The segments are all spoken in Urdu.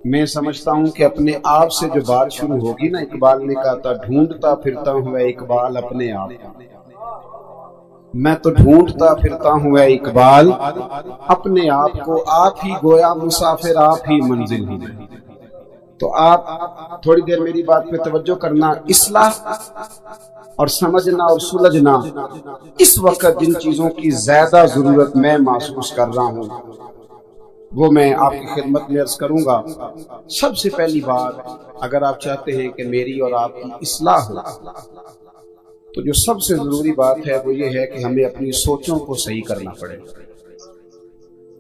میں سمجھتا ہوں کہ اپنے آپ سے جو بات شروع ہوگی نا، اقبال نے کہا تھا ڈھونڈتا پھرتا ہوں اے اقبال اپنے آپ، میں تو ڈھونڈتا پھرتا ہوں اے اقبال اپنے آپ کو، آپ ہی گویا مسافر، آپ ہی منزل ہوں میں۔ تو آپ تھوڑی دیر میری بات پہ توجہ کرنا۔ اصلاح اور سمجھنا اور سلجھنا، اس وقت جن چیزوں کی زیادہ ضرورت میں محسوس کر رہا ہوں وہ میں آپ کی خدمت میں عرض کروں گا۔ سب سے پہلی بات، اگر آپ چاہتے ہیں کہ میری اور آپ کی اصلاح ہو تو جو سب سے ضروری بات ہے وہ یہ ہے کہ ہمیں اپنی سوچوں کو صحیح کرنا پڑے۔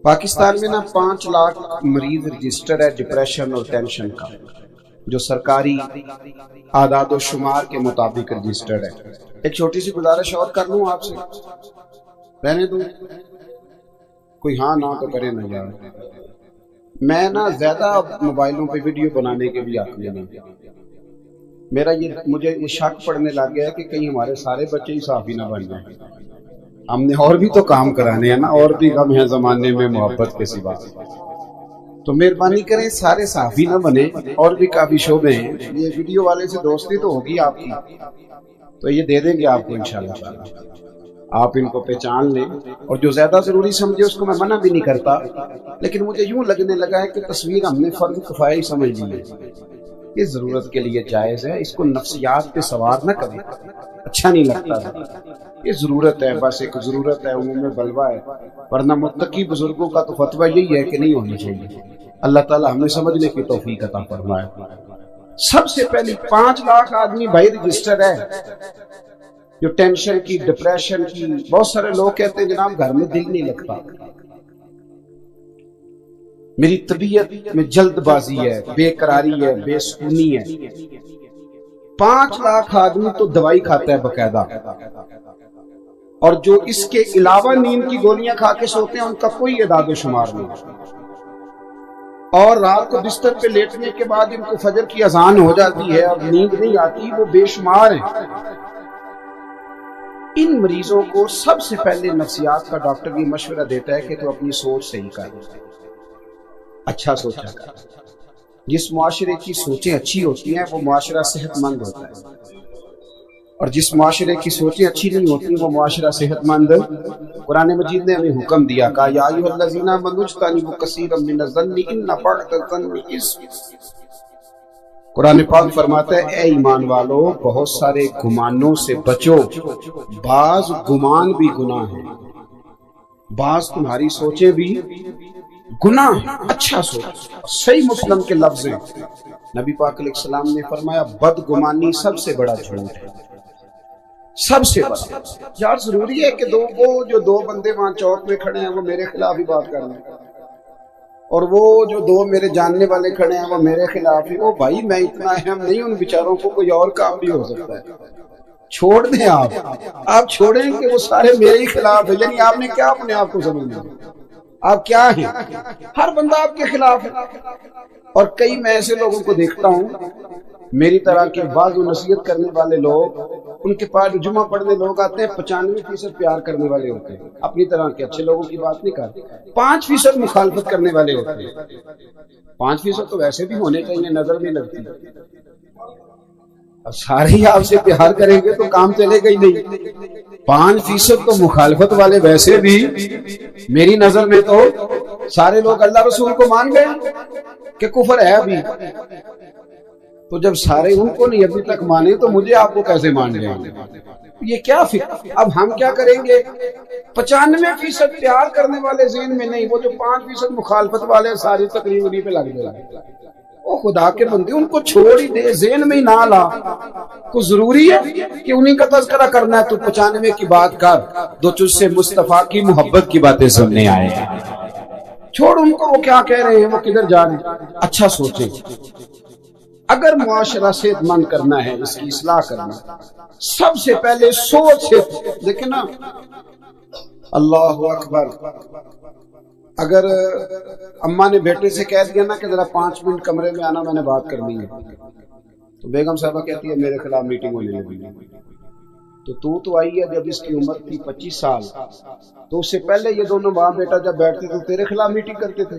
پاکستان میں نا 5 لاکھ مریض رجسٹر ہے ڈپریشن اور ٹینشن کا، جو سرکاری اعداد و شمار کے مطابق رجسٹرڈ ہے۔ ایک چھوٹی سی گزارش اور کر لوں آپ سے، رہنے دوں کوئی ہاں نہ تو کرے نہ یار۔ میں نا زیادہ موبائلوں پہ ویڈیو بنانے کے بھی حق میں نہیں، مجھے یہ شک پڑنے لگ گیا ہے کہ کہیں ہمارے سارے بچے ہی صحافی نہ بن جائیں۔ ہم نے اور بھی تو کام کرانے ہیں نا، اور بھی غم ہے زمانے میں محبت کے سوا۔ تو مہربانی کریں سارے صحافی نہ بنے، اور بھی کافی شعبے ہیں۔ یہ ویڈیو والے سے دوستی تو ہوگی آپ کی، تو یہ دے دیں گے آپ کو انشاءاللہ تعالی، آپ ان کو پہچان لیں، اور جو زیادہ ضروری سمجھے اس کو میں منع بھی نہیں کرتا، لیکن مجھے یوں لگنے لگا ہے کہ تصویر ہم نے فرض کفایہ سمجھ لی ہے، یہ ضرورت کے لیے جائز ہے، اس کو نفسیات پہ سوار نہ کریں، اچھا نہیں لگتا، یہ ضرورت ہے، بس ایک ضرورت ہے، عموم بلوا ہے، ورنہ متقی بزرگوں کا تو فتویٰ یہی ہے کہ نہیں ہونی چاہیے۔ اللہ تعالی ہمیں سمجھنے کی توفیق عطا فرمائے۔ سب سے پہلی 5 لاکھ آدمی بھائی رجسٹر ہے، جو ٹینشن کی، ڈپریشن کی۔ بہت سارے لوگ کہتے ہیں جناب گھر میں دل نہیں لگتا، میری طبیعت میں جلد بازی ہے، بے قراری ہے، بے سکونی ہے۔ 5 لاکھ آدمی تو دوائی کھاتا ہے باقاعدہ، اور جو اس کے علاوہ نیند کی گولیاں کھا کے سوتے ہیں ان کا کوئی اعداد و شمار نہیں، اور رات کو بستر پہ لیٹنے کے بعد ان کو فجر کی اذان ہو جاتی ہے اور نیند نہیں آتی، وہ بے شمار ہیں۔ ان مریضوں کو سب سے پہلے نفسیات کا ڈاکٹر یہ مشورہ دیتا ہے کہ تو اپنی سوچ صحیح کر، اچھا سوچا کر۔ جس معاشرے کی سوچیں اچھی ہوتی ہیں وہ معاشرہ صحت مند ہوتا ہے، اور جس معاشرے کی سوچیں اچھی نہیں ہوتی وہ معاشرہ صحت مند۔ قرآن مجید نے ہمیں حکم دیا، کہا یا ایھا الذین آمنوا اجتنبوا کثیرا من الظن ان بعض الظن اثم۔ قرآن پاک فرماتا ہے اے ایمان والو بہت سارے گمانوں سے بچو، بعض گمان بھی گناہ ہیں، بعض تمہاری سوچیں بھی گناہ ہیں، اچھا سوچ۔ صحیح مسلم کے لفظ ہیں، نبی پاک علیہ السلام نے فرمایا بدگمانی سب سے بڑا جھوٹ ہے، سب سے بڑا۔ یار ضروری ہے کہ وہ جو 2 بندے وہاں چوک میں کھڑے ہیں وہ میرے خلاف ہی بات کر لیں، اور وہ جو 2 میرے جاننے والے کھڑے ہیں وہ میرے خلاف ہی؟ او بھائی میں اتنا اہم نہیں، ان بیچاروں کو کوئی اور کام بھی ہو سکتا ہے، چھوڑ دیں آپ چھوڑیں کہ وہ سارے میرے ہی خلاف ہیں، یعنی آپ نے کیا اپنے آپ کو سمجھنا، آپ کیا ہیں؟ ہر بندہ آپ کے خلاف ہے۔ اور کئی میں ایسے لوگوں کو دیکھتا ہوں، میری طرح کے بعض نصیحت کرنے والے لوگ، ان کے پاس جمعہ پڑھنے لوگ آتے ہیں 95% پیار کرنے والے ہوتے ہیں، اپنی طرح کے اچھے لوگوں کی بات نہیں کرتے، 5% مخالفت کرنے والے ہوتے ہیں۔ 5% تو ویسے بھی ہونے چاہیے، نظر نہیں لگتی۔ اب سارے ہی آپ سے پیار کریں گے تو کام چلے گا ہی نہیں۔ 5% تو مخالفت والے ویسے بھی میری نظر میں تو سارے لوگ اللہ رسول کو مان گئے کہ کفر ہے ابھی، تو جب سارے ان کو نہیں ابھی تک مانے تو مجھے آپ کو کیسے مان جائیں گے؟ یہ کیا فکر؟ اب ہم کیا کریں گے؟ 95% پیار کرنے والے ذہن میں نہیں، وہ جو 5% مخالفت والے ساری تقریر انہیں پہ لگ جائے۔ او خدا کے بندے ان کو چھوڑ ہی دے، ذہن میں ہی نہ لا۔ کوئی ضروری ہے کہ انہیں کا تذکرہ کرنا ہے؟ تو 95 کی بات کر، جو تجھ سے مصطفیٰ کی محبت کی باتیں سننے آئے ہیں، چھوڑ ان کو، وہ کیا کہہ رہے ہیں، وہ کدھر جا رہے ہیں، اچھا سوچیں۔ اگر معاشرہ صحت مند کرنا ہے، اس کی اصلاح کرنا، سب سے پہلے سوچ سے دیکھیں نا۔ اللہ اکبر، اگر اماں نے بیٹے سے کہہ دیا نا کہ ذرا 5 منٹ کمرے میں آنا، میں نے بات کرنی ہے، تو بیگم صاحبہ کہتی ہے میرے خلاف میٹنگ ہونے لگی۔ تو آئی ہے جب اس کی عمر تھی 25 سال، تو اس سے پہلے یہ دونوں ماں بیٹا جب بیٹھتے تو تیرے خلاف میٹنگ کرتے تھے۔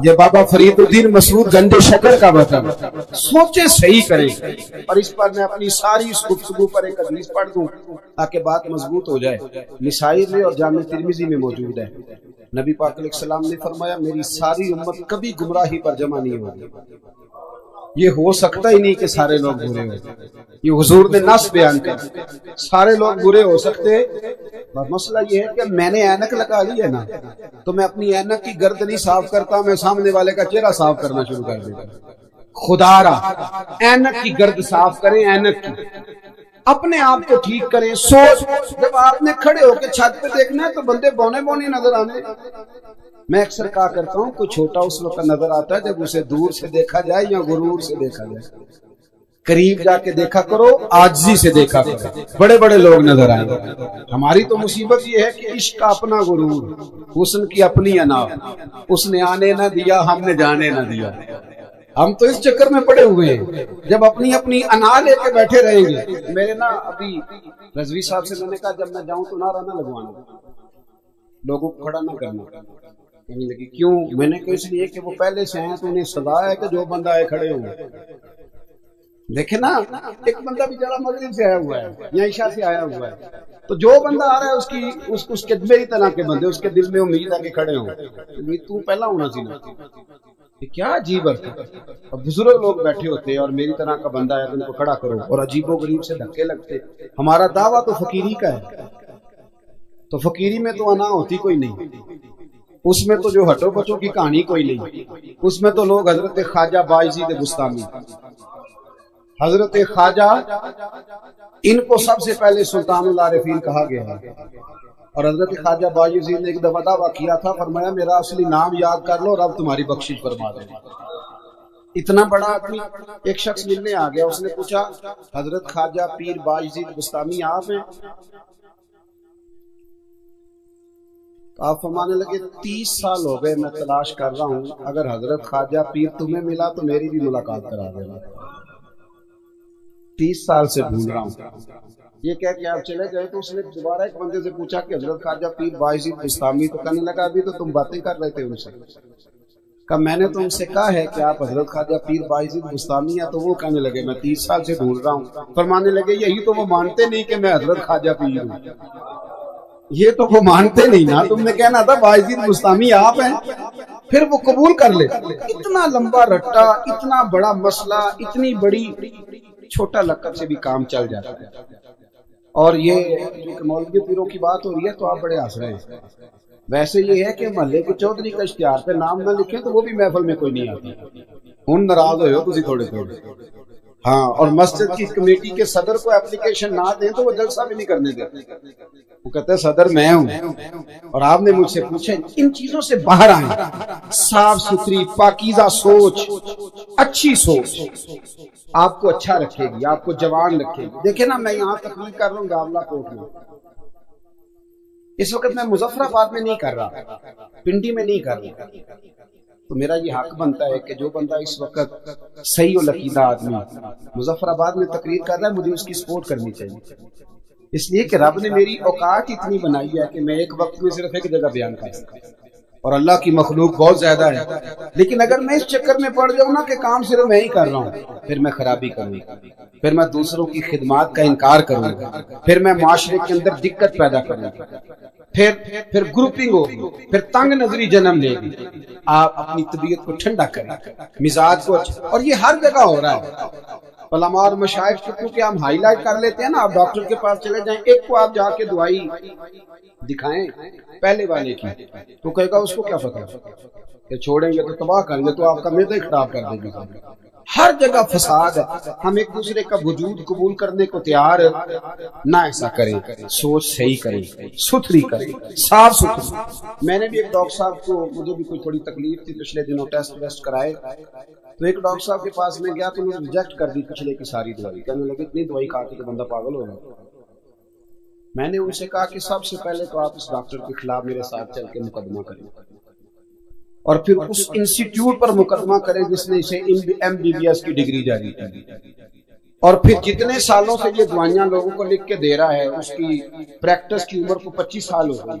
یہ بابا فرید الدین مسعود گنج شکر کا وطن. سوچیں صحیح کریں. اور اس پر میں اپنی ساری اس گفتگو پر ایک حدیث پڑھ دوں تاکہ بات مضبوط ہو جائے. نسائی میں اور جامع ترمذی میں موجود ہے. نبی پاک علیہ السلام نے فرمایا میری ساری امت کبھی گمراہی پر جمع نہیں ہوگی. یہ ہو سکتا ہی نہیں کہ سارے لوگ برے ہو. یہ حضور نے نص بیان کر سارے لوگ برے ہو سکتے. مسئلہ یہ ہے کہ میں نے اینک لگا لی ہے نا تو میں اپنی اینک کی گرد نہیں صاف کرتا, میں سامنے والے کا چہرہ صاف کرنا شروع کر دیتا. خدا را اینک کی گرد صاف کریں, اینک کی اپنے آپ کو ٹھیک کریں. سوچ جب آپ نے کھڑے ہو کے چھت پہ دیکھنا ہے تو بندے بونے بونے نظر آنے. میں اکثر کہا کرتا ہوں کوئی چھوٹا اس وقت نظر آتا ہے جب اسے دور سے دیکھا جائے یا غرور سے دیکھا جائے. قریب جا کے دیکھا کرو, عاجزی سے دیکھا کرو, بڑے بڑے لوگ نظر آئیں. ہماری تو مصیبت یہ ہے کہ عشق کا اپنا غرور, حسن کی اپنی انا, اس نے آنے نہ دیا ہم نے جانے نہ دیا. ہم تو اس چکر میں پڑے ہوئے ہیں. جب اپنی اپنی انا لے کے بیٹھے رہیں گے. میرے نا ابھی رضوی صاحب سے میں نے کہا جب میں جاؤں تو نعرہ نہ لگوانا, لوگوں کو کھڑا نہ کرنا. لگی کیوں؟ میں نے کہا اس لیے کہ وہ پہلے سے ہیں تو انہیں سزا ہے کہ جو بندہ آئے کھڑے ہوں. دیکھیں نا ایک بندہ بیچارہ مغرب سے آیا ہوا ہے یا عشاء سے آیا ہوا ہے, تو جو بندہ آ رہا ہے اس کے میری طرح کے بندے اس کے دل میں امید ہے کہ کھڑے ہوں. تو پہلا ہونا سی نا. کیا عجیب ہے. اب بزرگ لوگ بیٹھے ہوتے اور میری طرح کا بندہ ہے تو ان کو کھڑا کرو, اور عجیب و غریب سے دھکے لگتے. ہمارا دعویٰ تو فقیری کا ہے, تو فقیری میں تو انا ہوتی کوئی نہیں, اس میں تو جو ہٹو بچوں کی کہانی کوئی نہیں. اس میں تو لوگ حضرت خواجہ بایزید بستامی, حضرت خواجہ, ان کو سب سے پہلے سلطان العارفین کہا گیا ہے. اور حضرت خواجہ بایزید نے ایک دفعہ دعویٰ کیا تھا, فرمایا میرا اصلی نام یاد کر لو اور اب تمہاری بخشش فرما دیں. اتنا بڑا آدمی. ایک شخص ملنے آ گیا, اس نے پوچھا حضرت خواجہ پیر بایزید بستامی آپ ہیں؟ آپ فرمانے لگے 30 سال ہو گئے میں تلاش کر رہا ہوں, اگر حضرت خواجہ پیر تمہیں ملا تو میری بھی ملاقات کرا دینا. 30 سال سے ڈھونڈ رہا ہوں. یہ کہہ کہ آپ چلے گئے تو اس نے دوبارہ ایک بندے سے پوچھا کہ حضرت خواجہ پیر بایزید بستامی, تو کہنے لگا ابھی تو تم باتیں کر رہے تھے ان سے. کہا میں نے تو ان سے کہا ہے کہ آپ حضرت خواجہ پیر بایزید بستامی ہیں, تو وہ کہنے لگے میں 30 سال سے ڈھونڈ رہا ہوں. فرمانے لگے یہی تو وہ مانتے نہیں کہ میں حضرت خواجہ پیر ہوں. یہ تو وہ مانتے نہیں نا, تم نے کہنا تھا بایزید بستامی آپ ہیں, پھر وہ قبول کر لے. اتنا لمبا رٹا, اتنا بڑا مسئلہ, اتنی بڑی, چھوٹا لقب سے بھی کام چل جاتا ہے. اور یہ جو مولوی پیروں کی بات ہو رہی ہے تو آپ بڑے ہنس رہے ہیں. ویسے یہ ہے کہ محلے کے چودھری کا اشتہار پہ نام نہ لکھیں تو وہ بھی محفل میں کوئی نہیں آتا. ہن ناراض ہوئے ہو تسی تھوڑے تھوڑے. ہاں, اور مسجد کی کمیٹی کے صدر کو اپلیکیشن نہ دیں تو وہ جلسہ بھی نہیں کرنے دیتے. وہ کہتے ہیں صدر میں ہوں اور آپ نے مجھ سے پوچھا. ان چیزوں سے باہر آئیں. صاف ستھری پاکیزہ سوچ, اچھی سوچ آپ کو اچھا رکھے گی, آپ کو جوان رکھے گی. دیکھیں نا میں یہاں تقریر کر رہا ہوں گاولا کوٹ میں, اس وقت میں مظفر آباد میں نہیں کر رہا, پنڈی میں نہیں کر رہا. تو میرا یہ حق بنتا ہے کہ جو بندہ اس وقت صحیح و لقیدہ آدمی مظفر آباد میں تقریر کر رہا ہے مجھے اس کی سپورٹ کرنی چاہیے. اس لیے کہ رب نے میری اوقات اتنی بنائی ہے کہ میں ایک وقت میں صرف ایک جگہ بیان کر سکتا ہوں, اور اللہ کی مخلوق بہت زیادہ ہے. لیکن اگر میں اس چکر میں پڑ جاؤں نا کہ کام صرف میں ہی کر رہا ہوں, پھر میں خرابی کروں گا, پھر میں دوسروں کی خدمات کا انکار کروں گا, پھر میں معاشرے کے اندر دقت پیدا کروں گا, پھر گروپنگ ہوگی, پھر تنگ نظری جنم لے گی. آپ اپنی طبیعت کو ٹھنڈا کریں, مزاج کو, اور یہ ہر جگہ ہو رہا ہے. علماء اور مشائخ کو کیونکہ ہم ہائی لائٹ کر لیتے ہیں نا, آپ ڈاکٹر کے پاس چلے جائیں, ایک کو آپ جا کے دوائی دکھائیں پہلے والے کی تو کہے گا اس کو کیا پتا کہ چھوڑیں گے تو تباہ کریں گے, تو آپ کا معدہ خراب کر دیں گے. ہر جگہ فساد ہے. ہم ایک دوسرے کا وجود قبول کرنے کو تیار نہ ایسا کریں. سوچ صحیح کریں, ستھری کریں, صاف ستھری. میں نے بھی ایک ڈاکٹر صاحب کو, مجھے بھی کوئی تھوڑی تکلیف تھی پچھلے دنوں, ٹیسٹ کرائے تو ایک ڈاکٹر صاحب کے پاس میں گیا تو انہوں نے ریجیکٹ کر دی پچھلے کی ساری دوائی. کہنے لگے اتنی دوائی کھا کے تو بندہ پاگل ہو رہا. میں نے ان سے کہا کہ سب سے پہلے تو آپ اس ڈاکٹر کے خلاف میرے ساتھ چل کے مقدمہ کریں, اور پھر اس انسٹیٹیوٹ پر مقدمہ کریں جس نے اسے MBBS کی ڈگری جاری کی, اور پھر جتنے سالوں سے یہ دوائیاں لوگوں کو لکھ کے دے رہا ہے اس کی پریکٹس کی عمر کو 25 سال ہو گئی.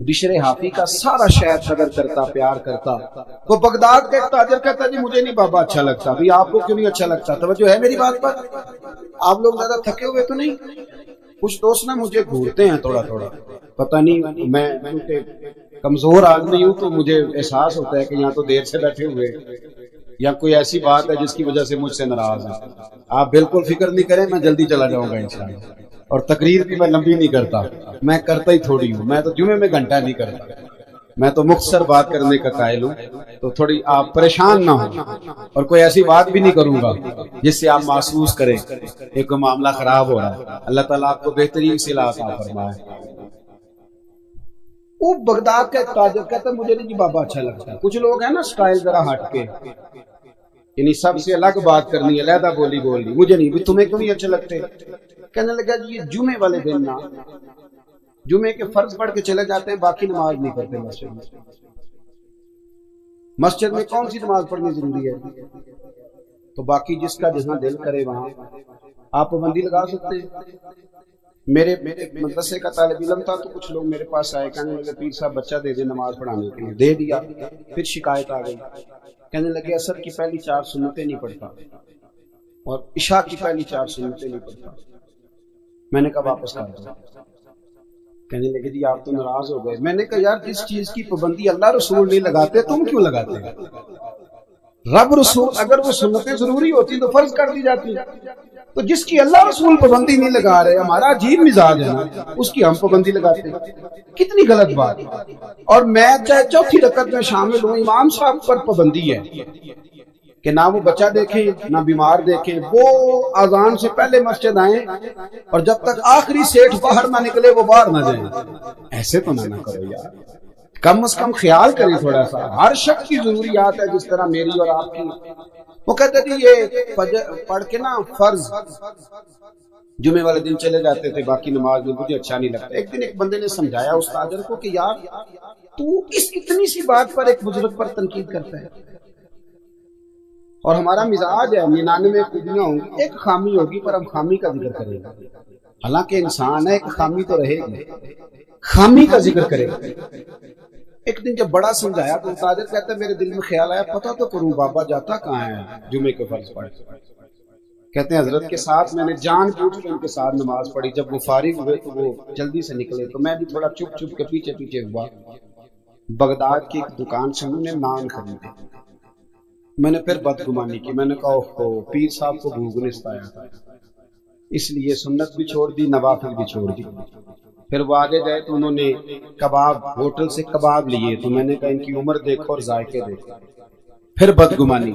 بشر حافی کا سارا شہر قدر کرتا، پیار کرتا. وہ بغداد کا ایک تاجر کہتا جی مجھے نہیں بابا اچھا لگتا. بھی آپ کو کیوں نہیں اچھا لگتا؟ توجہ ہے میری بات پر؟ آپ لوگ زیادہ تھکے ہوئے تو نہیں؟ کچھ دوست نا مجھے گھورتے ہیں تھوڑا تھوڑا، پتہ نہیں میں کیونکہ کمزور آدمی ہوں تو مجھے احساس ہوتا ہے کہ یہاں تو دیر سے بیٹھے ہوئے یا کوئی ایسی بات ہے جس کی وجہ سے مجھ سے ناراض ہے. آپ بالکل فکر نہیں کریں، میں جلدی چلا جاؤں گا انشاءاللہ. اور تقریر بھی میں لمبی نہیں کرتا، میں کرتا ہی تھوڑی ہوں. میں تو جمعے میں گھنٹہ نہیں کرتا، میں تو مختصر بات کرنے کا قائل ہوں. تو تھوڑی آپ پریشان نہ ہوں، اور کوئی ایسی بات بھی نہیں کروں گا جس سے آپ محسوس کریں کہ کوئی معاملہ خراب ہو رہا ہے. اللہ تعالیٰ آپ کو بہترین صلاح عطا فرمائے. وہ بغداد کا ایک تاجر کہتا مجھے نہیں جی بابا اچھا لگتا. کچھ لوگ ہیں نا سٹائل ذرا ہٹ کے، یعنی سب سے الگ بات کرنی، علیحدہ بولی بولنی. مجھے نہیں، بھی تمہیں کیوں نہیں اچھے لگتے؟ کہنے لگا جی یہ جمعے والے دن نا جمعے کے فرض پڑھ کے چلے جاتے ہیں، باقی نماز نہیں پڑھتے مسجد میں. مسجد میں کون سی نماز پڑھنی ضروری ہے؟ تو باقی جس کا جہاں دل کرے وہاں آپ پابندی لگا سکتے ہیں. میرے مدرسے کا طالب علم تھا تو کچھ لوگ میرے پاس آئے، کہنے لگے پیر صاحب بچہ دے دے نماز پڑھانے کے لیے. دے دیا. پھر شکایت آ گئی، کہنے لگے عصر کی پہلی 4 سنتیں نہیں پڑھتا اور عشاء کی پہلی 4 سنتیں نہیں پڑھتا. میں نے کہا واپس کر دو. کہنے لگے جی آپ تو ناراض ہو گئے. میں نے کہا یار جس چیز کی پابندی اللہ رسول نہیں لگاتے تم کیوں لگاتے؟ رب رسول اگر وہ سنتیں ضروری ہوتی تو فرض کر دی جاتی. تو جس کی اللہ رسول پابندی نہیں لگا رہے، ہمارا عجیب مزاج ہے نا، اس کی ہم پابندی لگاتے ہیں. کتنی غلط بات. اور میں چاہے چوتھی رکعت میں شامل ہوں، امام صاحب پر پابندی ہے کہ نہ وہ بچہ دیکھیں نہ بیمار دیکھیں، وہ اذان سے پہلے مسجد آئیں اور جب تک آخری سیٹھ باہر نہ نکلے وہ باہر نہ جائیں. ایسے تو نہ کرو یار، کم از کم خیال کریں تھوڑا سا. ہر شخص کی ضروریات ہے جس طرح میری اور آپ کی. وہ کہتے تھے یہ پڑھ کے نا فرض جمعے والے دن چلے جاتے تھے، باقی نماز میں مجھے اچھا نہیں لگتا. ایک دن ایک بندے نے سمجھایا اس تاجر کو کہ یار تو اس اتنی سی بات پر ایک بزرگ پر تنقید کرتا ہے. اور ہمارا مزاج ہے 99 خوبیاں ہوں گی، ایک خامی ہوگی پر ہم خامی کا ذکر کریں گے. حالانکہ انسان ہے، ایک خامی تو رہے گی، خامی کا ذکر کریں گے. ایک دن جب بڑا سمجھایا تو تاجر کہتا ہے میرے دل میں خیال آیا پتہ تو کروں بابا جاتا کہاں ہے جمعے کے فرض پڑھ. کہتے ہیں حضرت کے ساتھ میں نے جان بوجھ کے ان کے ساتھ نماز پڑھی. جب وہ فارغ ہوئے تو وہ جلدی سے نکلے تو میں بھی تھوڑا چپ چپ کے پیچھے پیچھے ہوا. بغداد کی ایک دکان سے انہوں نے نان خریدے. میں نے پھر بدگمانی کی، میں نے کہا اوہو پیر صاحب کو بھوک نے ستایا تھا، اس لیے سنت بھی چھوڑ دی، نوافل بھی چھوڑ دی. پھر وہ آگے گئے تو انہوں نے کباب ہوٹل سے کباب لیے تو میں نے کہا ان کی عمر دیکھو اور ذائقے دیکھو. پھر بدگمانی.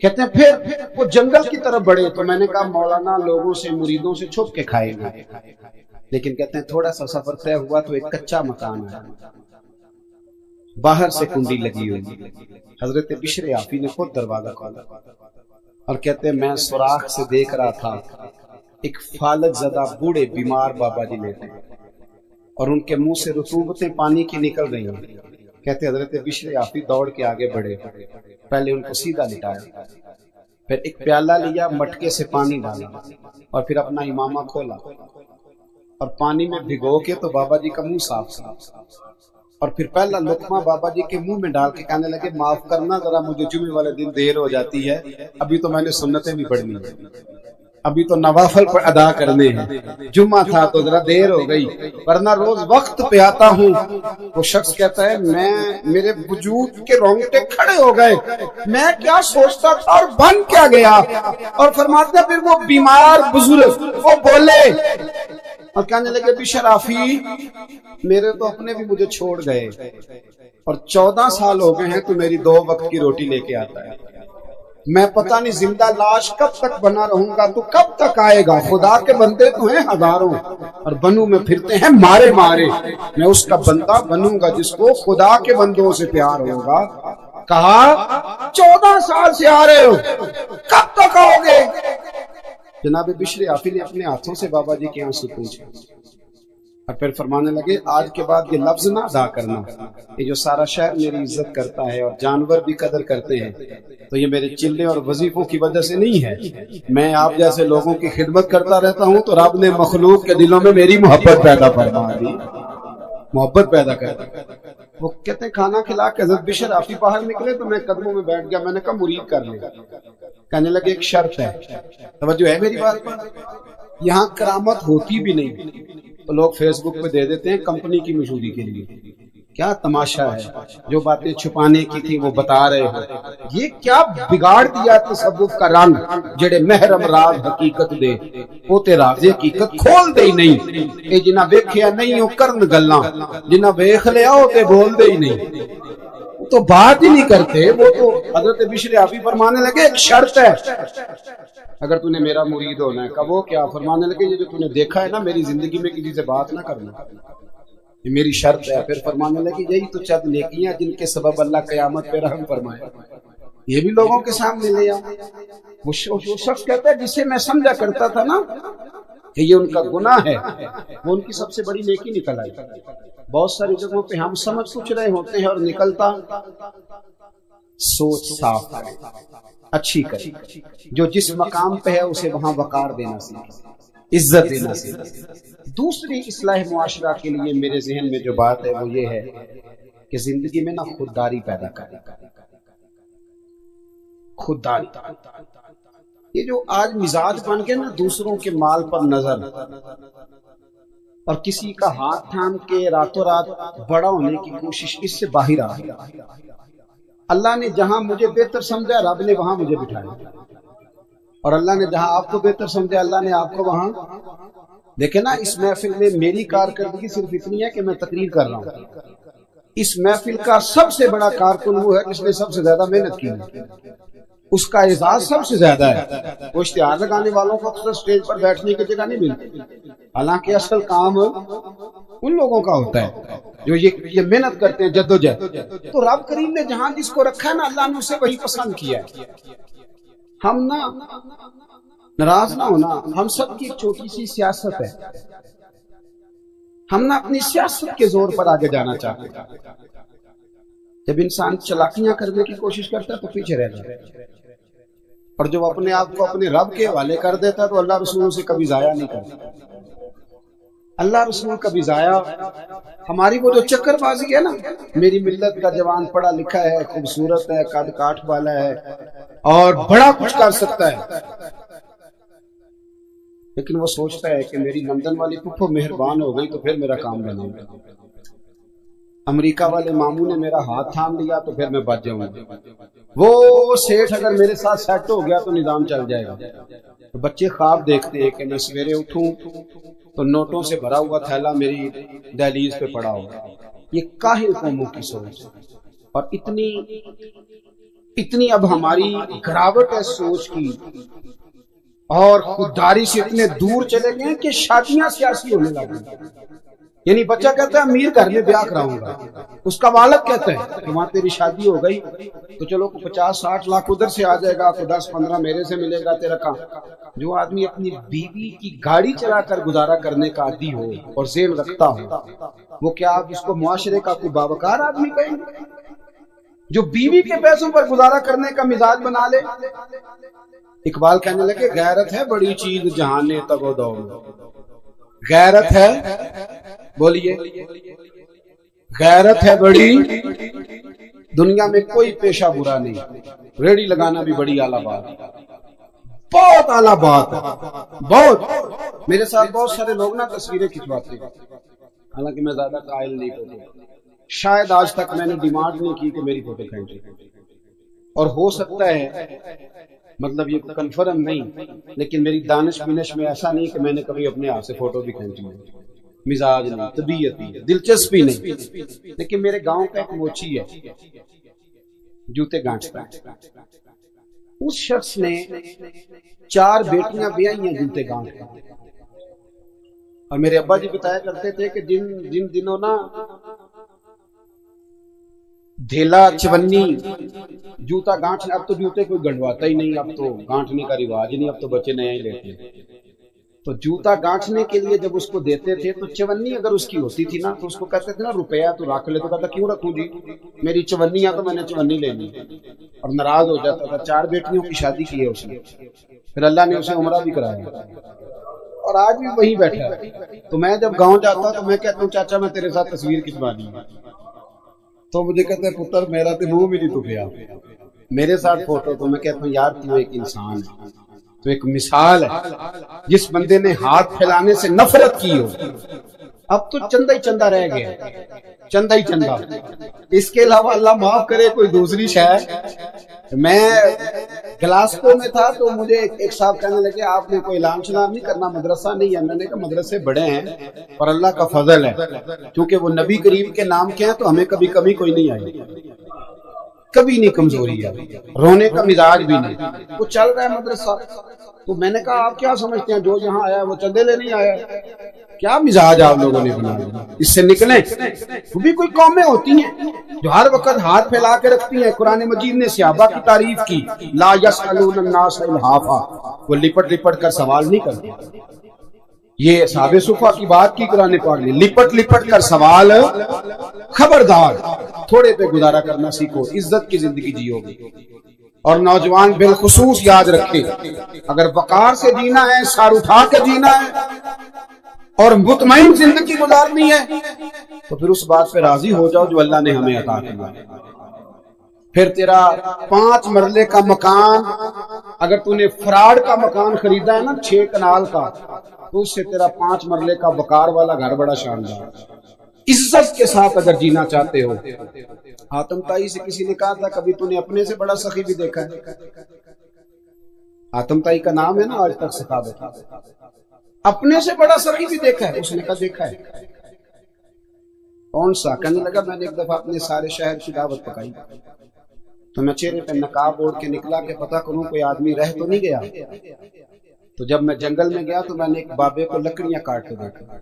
کہتے ہیں پھر وہ جنگل کی طرف بڑھے تو میں نے کہا مولانا لوگوں سے مریدوں سے چھپ کے کھائے گا. لیکن کہتے ہیں تھوڑا سا سفر طے ہوا تو ایک کچا مکان ہے، باہر سے کنڈی لگی ہوئی. حضرت بشر حافی نے خود دروازہ کھولا اور کہتے ہیں میں سوراخ سے دیکھ رہا تھا ایک فالج زدہ بوڑھے بیمار بابا جی لیٹے اور ان کے منہ سے رطوبتیں پانی کی نکل رہی ہیں. کہتے حضرت بشر حافی دوڑ کے آگے بڑھے، پہلے ان کو سیدھا لٹایا، پھر ایک پیالہ لیا، مٹکے سے پانی ڈالا اور پھر اپنا امامہ کھولا اور پانی میں بھگو کے تو بابا جی کا منہ صاف کیا اور پھر پہلا لقمہ بابا جی کے منہ میں ڈال کے کہنے لگے معاف کرنا ذرا مجھے جمعے والے دن دیر ہو جاتی ہے، ابھی تو میں نے سنتیں بھی پڑھنی ہے، ابھی تو نوافل پر ادا کرنے ہیں، جمعہ تھا تو ذرا دیر ہو گئی ورنہ روز وقت پہ آتا ہوں. وہ شخص کہتا ہے میرے وجود کے رونگٹے کھڑے ہو گئے، میں کیا سوچتا تھا اور بن کیا گیا. اور فرماتے ہیں پھر وہ بیمار بزرگ وہ بولے اور کہنے لگے بشر حافی میرے تو اپنے بھی مجھے چھوڑ گئے اور 14 سال ہو گئے ہیں تو میری 2 وقت کی روٹی لے کے آتا ہے. میں پتہ نہیں زندہ لاش کب تک بنا رہوں گا، تو کب تک آئے گا؟ خدا کے بندے تو ہیں ہزاروں اور بنوں میں پھرتے ہیں مارے مارے، میں اس کا بندہ بنوں گا جس کو خدا کے بندوں سے پیار ہوگا. کہا 14 سال سے آ رہے ہو، کب تک آؤ گے؟ جناب بشر حافی نے اپنے ہاتھوں سے بابا جی کے آنسو پوچھے اور پھر فرمانے لگے آج کے بعد یہ لفظ نہ ادا کرنا، یہ جو سارا شہر میری عزت کرتا ہے اور جانور بھی قدر کرتے ہیں تو یہ میرے چلے اور وظیفوں کی وجہ سے نہیں ہے. میں آپ جیسے لوگوں کی خدمت کرتا رہتا ہوں تو رب نے مخلوق کے دلوں میں میری محبت پیدا فرما دی. محبت پیدا کرتا ہے۔ وہ کہتے ہیں کھانا کھلا کے حضرت بشر آپ ہی باہر نکلے تو میں قدموں میں بیٹھ گیا، میں نے کہا مرید کر لے۔ کہنے لگے ایک شرط ہے، توجہ ہے میری بات پر، یہاں کرامت ہوتی بھی نہیں تو لوگ فیس بک پہ دے دیتے ہیں کمپنی کی مشہوری کے لیے۔ کیا تماشا ہے، جو باتیں چھپانے کی تھی وہ بتا رہے ہو، یہ کیا بگاڑ دیا تصوف کا رنگ، جڑے محرم راز حقیقت دے وہ تے راز حقیقت کھول دے ہی نہیں، اے جنہ ویکھیا نہیں او کرن گلاں، جنہ ویکھ لیا او تے بول دے ہی نہیں، تو بات ہی نہیں کرتے۔ وہ تو حضرت بشر آفی فرمانے لگے ایک شرط ہے اگر تو نے میرا مرید ہونا ہے۔ کہا وہ کیا؟ فرمانے لگے یہ جو تو نے دیکھا ہے نا میری زندگی میں کسی سے بات نہ کرنا، یہ میری شرط ہے۔ پھر فرمانے لگے یہی تو چند نیکیاں جن کے سبب اللہ قیامت پہ رحم فرمائے، یہ بھی لوگوں کے سامنے لے آ۔ وہ شخص کہتا ہے جسے میں سمجھا کرتا تھا نا کہ یہ ان کا گناہ ہے، وہ ان کی سب سے بڑی نیکی نکل آئی۔ بہت ساری جگہوں پہ ہم سمجھ کچھ رہے ہوتے ہیں اور نکلتا سوچ صاف کرے، اچھی کرے، جو جس مقام پہ ہے اسے وہاں وقار دینا سیکھے، عزت دینا سیکھے۔ دوسری اصلاح معاشرہ کے لیے میرے ذہن میں جو بات ہے وہ یہ ہے کہ زندگی میں نا خودداری پیدا کرے، خودداری۔ یہ جو آج مزاج بن گیا نا دوسروں کے مال پر نظر اور کسی کا ہاتھ تھام کے راتوں رات بڑا ہونے کی کوشش، اس سے باہر آ گیا۔ اللہ نے جہاں مجھے بہتر سمجھا رب نے وہاں مجھے بٹھایا، اور اللہ نے جہاں آپ کو بہتر سمجھا اللہ نے آپ کو وہاں۔ دیکھیں نا اس محفل میں میری کارکردگی صرف اتنی ہے کہ میں تقریر کر رہا ہوں، اس محفل کا سب سے بڑا کارکن وہ ہے جس نے سب سے زیادہ محنت کی ہے، اس کا اعزاز سب سے زیادہ ہے۔ وہ اشتہار لگانے والوں کو اکثر اسٹیج پر بیٹھنے کی جگہ نہیں ملتی، حالانکہ اصل کام ان لوگوں کا ہوتا ہے جو یہ محنت کرتے ہیں، جدوجہد۔ تو رب کریم نے جہاں جس کو رکھا ہے نا اللہ نے اسے وہی پسند کیا ہے۔ ہم نا ناراض نہ ہونا، ہم سب کی ایک چھوٹی سی سیاست ہے، ہم نا اپنی سیاست کے زور پر آگے جانا چاہتے ہیں۔ جب انسان چلاکیاں کرنے کی کوشش کرتا ہے تو پیچھے رہ جاتا ہے، اور جب اپنے آپ کو اپنے رب کے حوالے کر دیتا ہے تو اللہ رسول سے کبھی ضائع نہیں کرتا۔ اللہ رسول کبھی ضائع، ہماری وہ جو چکر بازی ہے نا، میری ملت کا جوان پڑھا لکھا ہے، خوبصورت ہے، قد کاٹ والا ہے اور بڑا کچھ کر سکتا ہے، لیکن وہ سوچتا ہے کہ میری لندن والی پھپھو مہربان ہو گئی تو پھر میرا کام بنا، امریکہ والے ماموں نے میرا ہاتھ تھام لیا تو پھر میں بچ جاؤں گا، وہ سیٹھ اگر میرے ساتھ سیٹ ہو گیا تو نظام چل جائے گا۔ تو بچے خواب دیکھتے ہیں کہ میں سویرے اٹھوں تو نوٹوں سے بھرا ہوا تھیلا میری دہلیز پہ پڑا ہوگا۔ یہ کاہل قوموں کی سوچ، اور اتنی اب ہماری گراوٹ ہے سوچ کی، اور خودداری سے اتنے دور چلے گئے کہ شادیاں سیاسی ہونے لگی۔ یعنی بچہ کہتا ہے امیر گھر میں بیاہ کراؤں گا، اس کا والد کہتا ہے کہ وہاں تیری شادی ہو گئی تو چلو 50-60 لاکھ ادھر سے آ جائے گا، 10-15 میرے سے ملے گا، تیرا کام۔ جو آدمی اپنی بیوی کی گاڑی چلا کر گزارا کرنے کا عادی ہو اور ذہن رکھتا ہو، وہ کیا آپ اس کو معاشرے کا کوئی باوقار آدمی کہیں گے؟ جو بیوی کے پیسوں پر گزارا کرنے کا مزاج بنا لے۔ اقبال کہنے لگے غیرت ہے بڑی چیز جہان تگ و دو، غیرت ہے، بولیے، غیرت ہے بڑی، دنیا میں کوئی پیشہ برا نہیں، ریڑی لگانا بھی بڑی اعلیٰ بات، بہت اعلیٰ بات ہے، بہت۔ میرے ساتھ بہت سارے لوگ نا تصویریں کھنچواتے ہیں، حالانکہ میں زیادہ قائل نہیں ہوتا، شاید آج تک میں نے ڈیمانڈ نہیں کی کہ میری فوٹو کھینچے، اور ہو سکتا ہے مطلب یہ کنفرم نہیں، لیکن میری دانش بینش میں ایسا نہیں کہ میں نے کبھی اپنے آپ سے فوٹو بھی کھینچی ہے، مزاج نہیں، طبیعت نہیں، دلچسپی نہیں۔ لیکن میرے گاؤں کا ایک موچی ہے، جوتے گانٹتا ہے، اس شخص نے 4 بیٹیاں بیائی ہیں جوتے گانٹ کا، اور میرے ابا جی بتایا کرتے تھے کہ جن دنوں نا دھیلا چونی جوتا گانٹنے، اب تو جوتے کوئی گنڈواتا ہی نہیں، اب تو گانٹنے کا رواج نہیں، اب تو بچے نیا ہی لیتے ہیں۔ تو جوتا گانٹنے کے لیے جب اس کو دیتے تھے تو چونی اگر اس کی ہوتی تھی نا تو اس کو کہتے تھے نا روپیہ تو رکھ لے، تو کہتا کیوں رکھوں جی، میری چونیاں تو میں نے چونی لینی، اور ناراض ہو جاتا تھا۔ 4 بیٹیوں کی شادی کی ہے اس نے، پھر اللہ نے اسے عمرہ بھی کرایا، اور اور آج بھی وہیں بیٹھا ہے. تو میں جب گاؤں جاتا ہوں تو میں کہتا ہوں چاچا میں تیرے ساتھ تصویر کھنچوانی ہے. تو مجھے کہتے ہیں پتر میرا تو منہ بھی نہیں تو گیا میرے ساتھ فوٹو. تو میں کہتا ہوں یار تو ایک انسان ہے, تو ایک مثال ہے. جس بندے نے ہاتھ پھیلانے سے نفرت کی ہو, اب تو چندہ ہی چندہ رہ گیا, چندہ ہی چندہ. اس کے علاوہ اللہ معاف کرے کوئی دوسری شے. میں گلاسکو میں تھا تو مجھے ایک صاحب کہنے لگے آپ نے کوئی اعلان شلان نہیں کرنا, مدرسہ نہیں ہے. میں نے کہا مدرسے بڑے ہیں اور اللہ کا فضل ہے, کیونکہ وہ نبی کریم کے نام کے ہیں تو ہمیں کبھی کمی کوئی نہیں آئی, کبھی نہیں کمزوری ہے, رونے کا مزاج بھی نہیں. وہ چل رہا ہے مدرسہ. تو میں نے کہا آپ کیا سمجھتے ہیں جو یہاں آیا ہے وہ چندے لے نہیں آیا ہے؟ کیا مزاج آپ لوگوں نے بنا دیا, اس سے نکلیں. وہ بھی کوئی قومیں ہوتی ہیں جو ہر وقت ہاتھ پھیلا کے رکھتی ہیں. قرآن مجید نے صحابہ کی تعریف کی, لا یسألون الناس الحافا, وہ لپٹ لپٹ کر سوال نہیں کرتے. یہ صحابہ صفا کی بات کی قرآن پاک نے, لپٹ لپٹ کر سوال. خبردار تھوڑے پہ گزارا کرنا سیکھو, عزت کی زندگی جیو گی. اور نوجوان بالخصوص یاد رکھیں, اگر وقار سے جینا ہے, سر اٹھا کے جینا ہے اور مطمئن زندگی گزارنی ہے تو پھر اس بات پہ راضی ہو جاؤ جو اللہ نے ہمیں عطا کیا. پھر تیرا 5 مرلے کا مکان, اگر تو نے فراڈ کا مکان خریدا ہے نا 6 کنال کا, تو اس سے تیرا 5 مرلے کا وقار والا گھر بڑا شاندار. عزت کے ساتھ اگر جینا چاہتے ہو. حاتم طائی سے کسی نے کہا تھا کبھی تو نے اپنے سے بڑا سخی بھی دیکھا ہے؟ حاتم طائی کا نام ہے نا آج تک سخاوت, اپنے سے بڑا سخی بھی دیکھا ہے؟ اس نے کہا دیکھا ہے. کون سا؟ کہنے لگا میں نے ایک دفعہ اپنے سارے شہر کی دعوت پکائی تو میں چہرے پہ نقاب اوڑھ کے نکلا کہ پتہ کروں کوئی آدمی رہ تو نہیں گیا. تو جب میں جنگل میں گیا تو میں نے ایک بابے کو لکڑیاں کاٹتے دیکھا.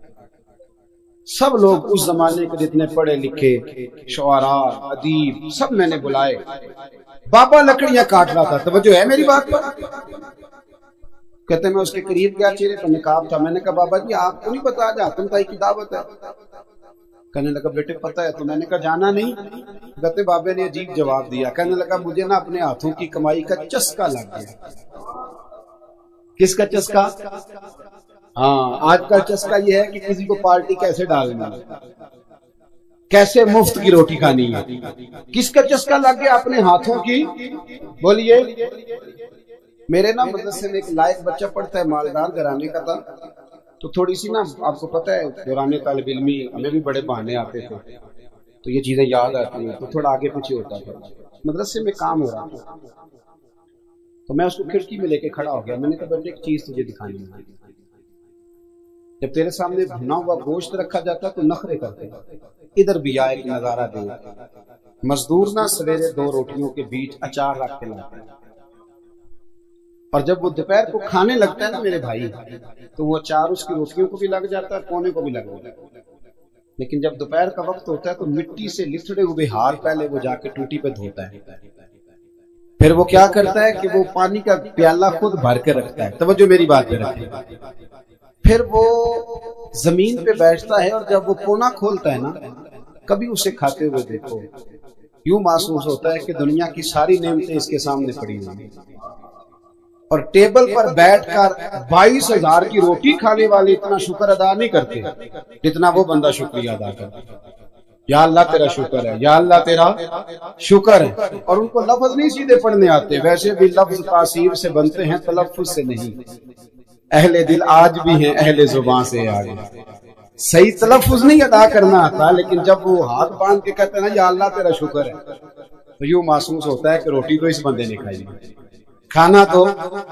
سب لوگ اس زمانے کے جتنے پڑھے لکھے شعراء ادیب سب میں نے بلائے, بابا لکڑیاں کاٹ رہا تھا. توجہ ہے میری بات پر؟ کہتے میں اس کے قریب گیا, چہرے پر نقاب تھا. میں نے کہا بابا جی آپ کو نہیں پتا آج حاتم طائی کی دعوت ہے؟ کہنے لگا بیٹے پتہ ہے. تو میں نے کہا جانا نہیں؟ کہتے بابے نے عجیب جواب دیا. کہنے لگا مجھے نا اپنے ہاتھوں کی کمائی کا چسکا لگ گیا. کس کا چسکا؟ ہاں, آج کا چسکا یہ ہے کہ کسی کو پارٹی کیسے ڈالنا, کیسے مفت کی روٹی کھانی ہے. کس کا چسکا لگ گیا؟ اپنے ہاتھوں کی. بولیے. میرے نا مدرسے میں ایک لائق بچہ پڑھتا ہے, مالدار گھرانے کا تھا. تو تھوڑی سی نا آپ کو پتہ ہے دوران طالب علمی ہمیں بھی بڑے بہانے آتے تھے تو یہ چیزیں یاد آتی ہیں, تو تھوڑا آگے پیچھے ہوتا تھا. مدرسے میں کام ہو رہا تھا تو میں اس کو کھڑکی میں لے کے کھڑا ہو گیا. میں نے کہا بیٹے ایک چیز تجھے دکھانی ہے. جب تیرے سامنے بھنا ہوا گوشت رکھا جاتا تو نخرے کرتے, ادھر بھی آئے ایک نظارہ دے. مزدور نہ سویرے 2 روٹیوں کے بیچ اچار رکھ کے لاتے ہیں, اور جب وہ دوپہر کو کھانے لگتا ہے نا میرے بھائی, تو وہ اچار اس کی روٹیوں کو بھی لگ جاتا ہے, کونے کو بھی لگ جاتا ہے. لیکن جب دوپہر کا وقت ہوتا ہے تو مٹی سے لتڑے ہوئے ہار پہلے وہ جا کے ٹوٹی پہ دھوتا ہے. پھر وہ کیا کرتا ہے کہ وہ پانی کا پیالہ خود بھر کے رکھتا ہے. توجہ میری بات پہ رکھیں. پھر وہ زمین پہ بیٹھتا ہے, اور جب وہ کونا کھولتا ہے نا, کبھی اسے کھاتے ہوئے دیکھو, یوں محسوس ہوتا ہے کہ دنیا کی ساری نعمتیں اس کے سامنے پڑی ہوئی. اور ٹیبل پر بیٹھ کر 22,000 کی روٹی کھانے والے اتنا شکر ادا نہیں کرتے جتنا وہ بندہ شکریہ ادا کرتا. یا اللہ تیرا شکر ہے, یا اللہ تیرا شکر ہے. اور ان کو لفظ نہیں سیدھے پڑھنے آتے, ویسے بھی لفظ تاثیر سے بنتے ہیں, تلفظ سے نہیں. اہل دل آج بھی ہیں اہل زبان سے آگے. صحیح تلفظ نہیں ادا کرنا آتا, لیکن جب وہ ہاتھ باندھ کے کہتے ہیں نا یا اللہ تیرا شکر ہے, تو یوں محسوس ہوتا ہے کہ روٹی تو اس بندے نے کھائی, کھانا تو,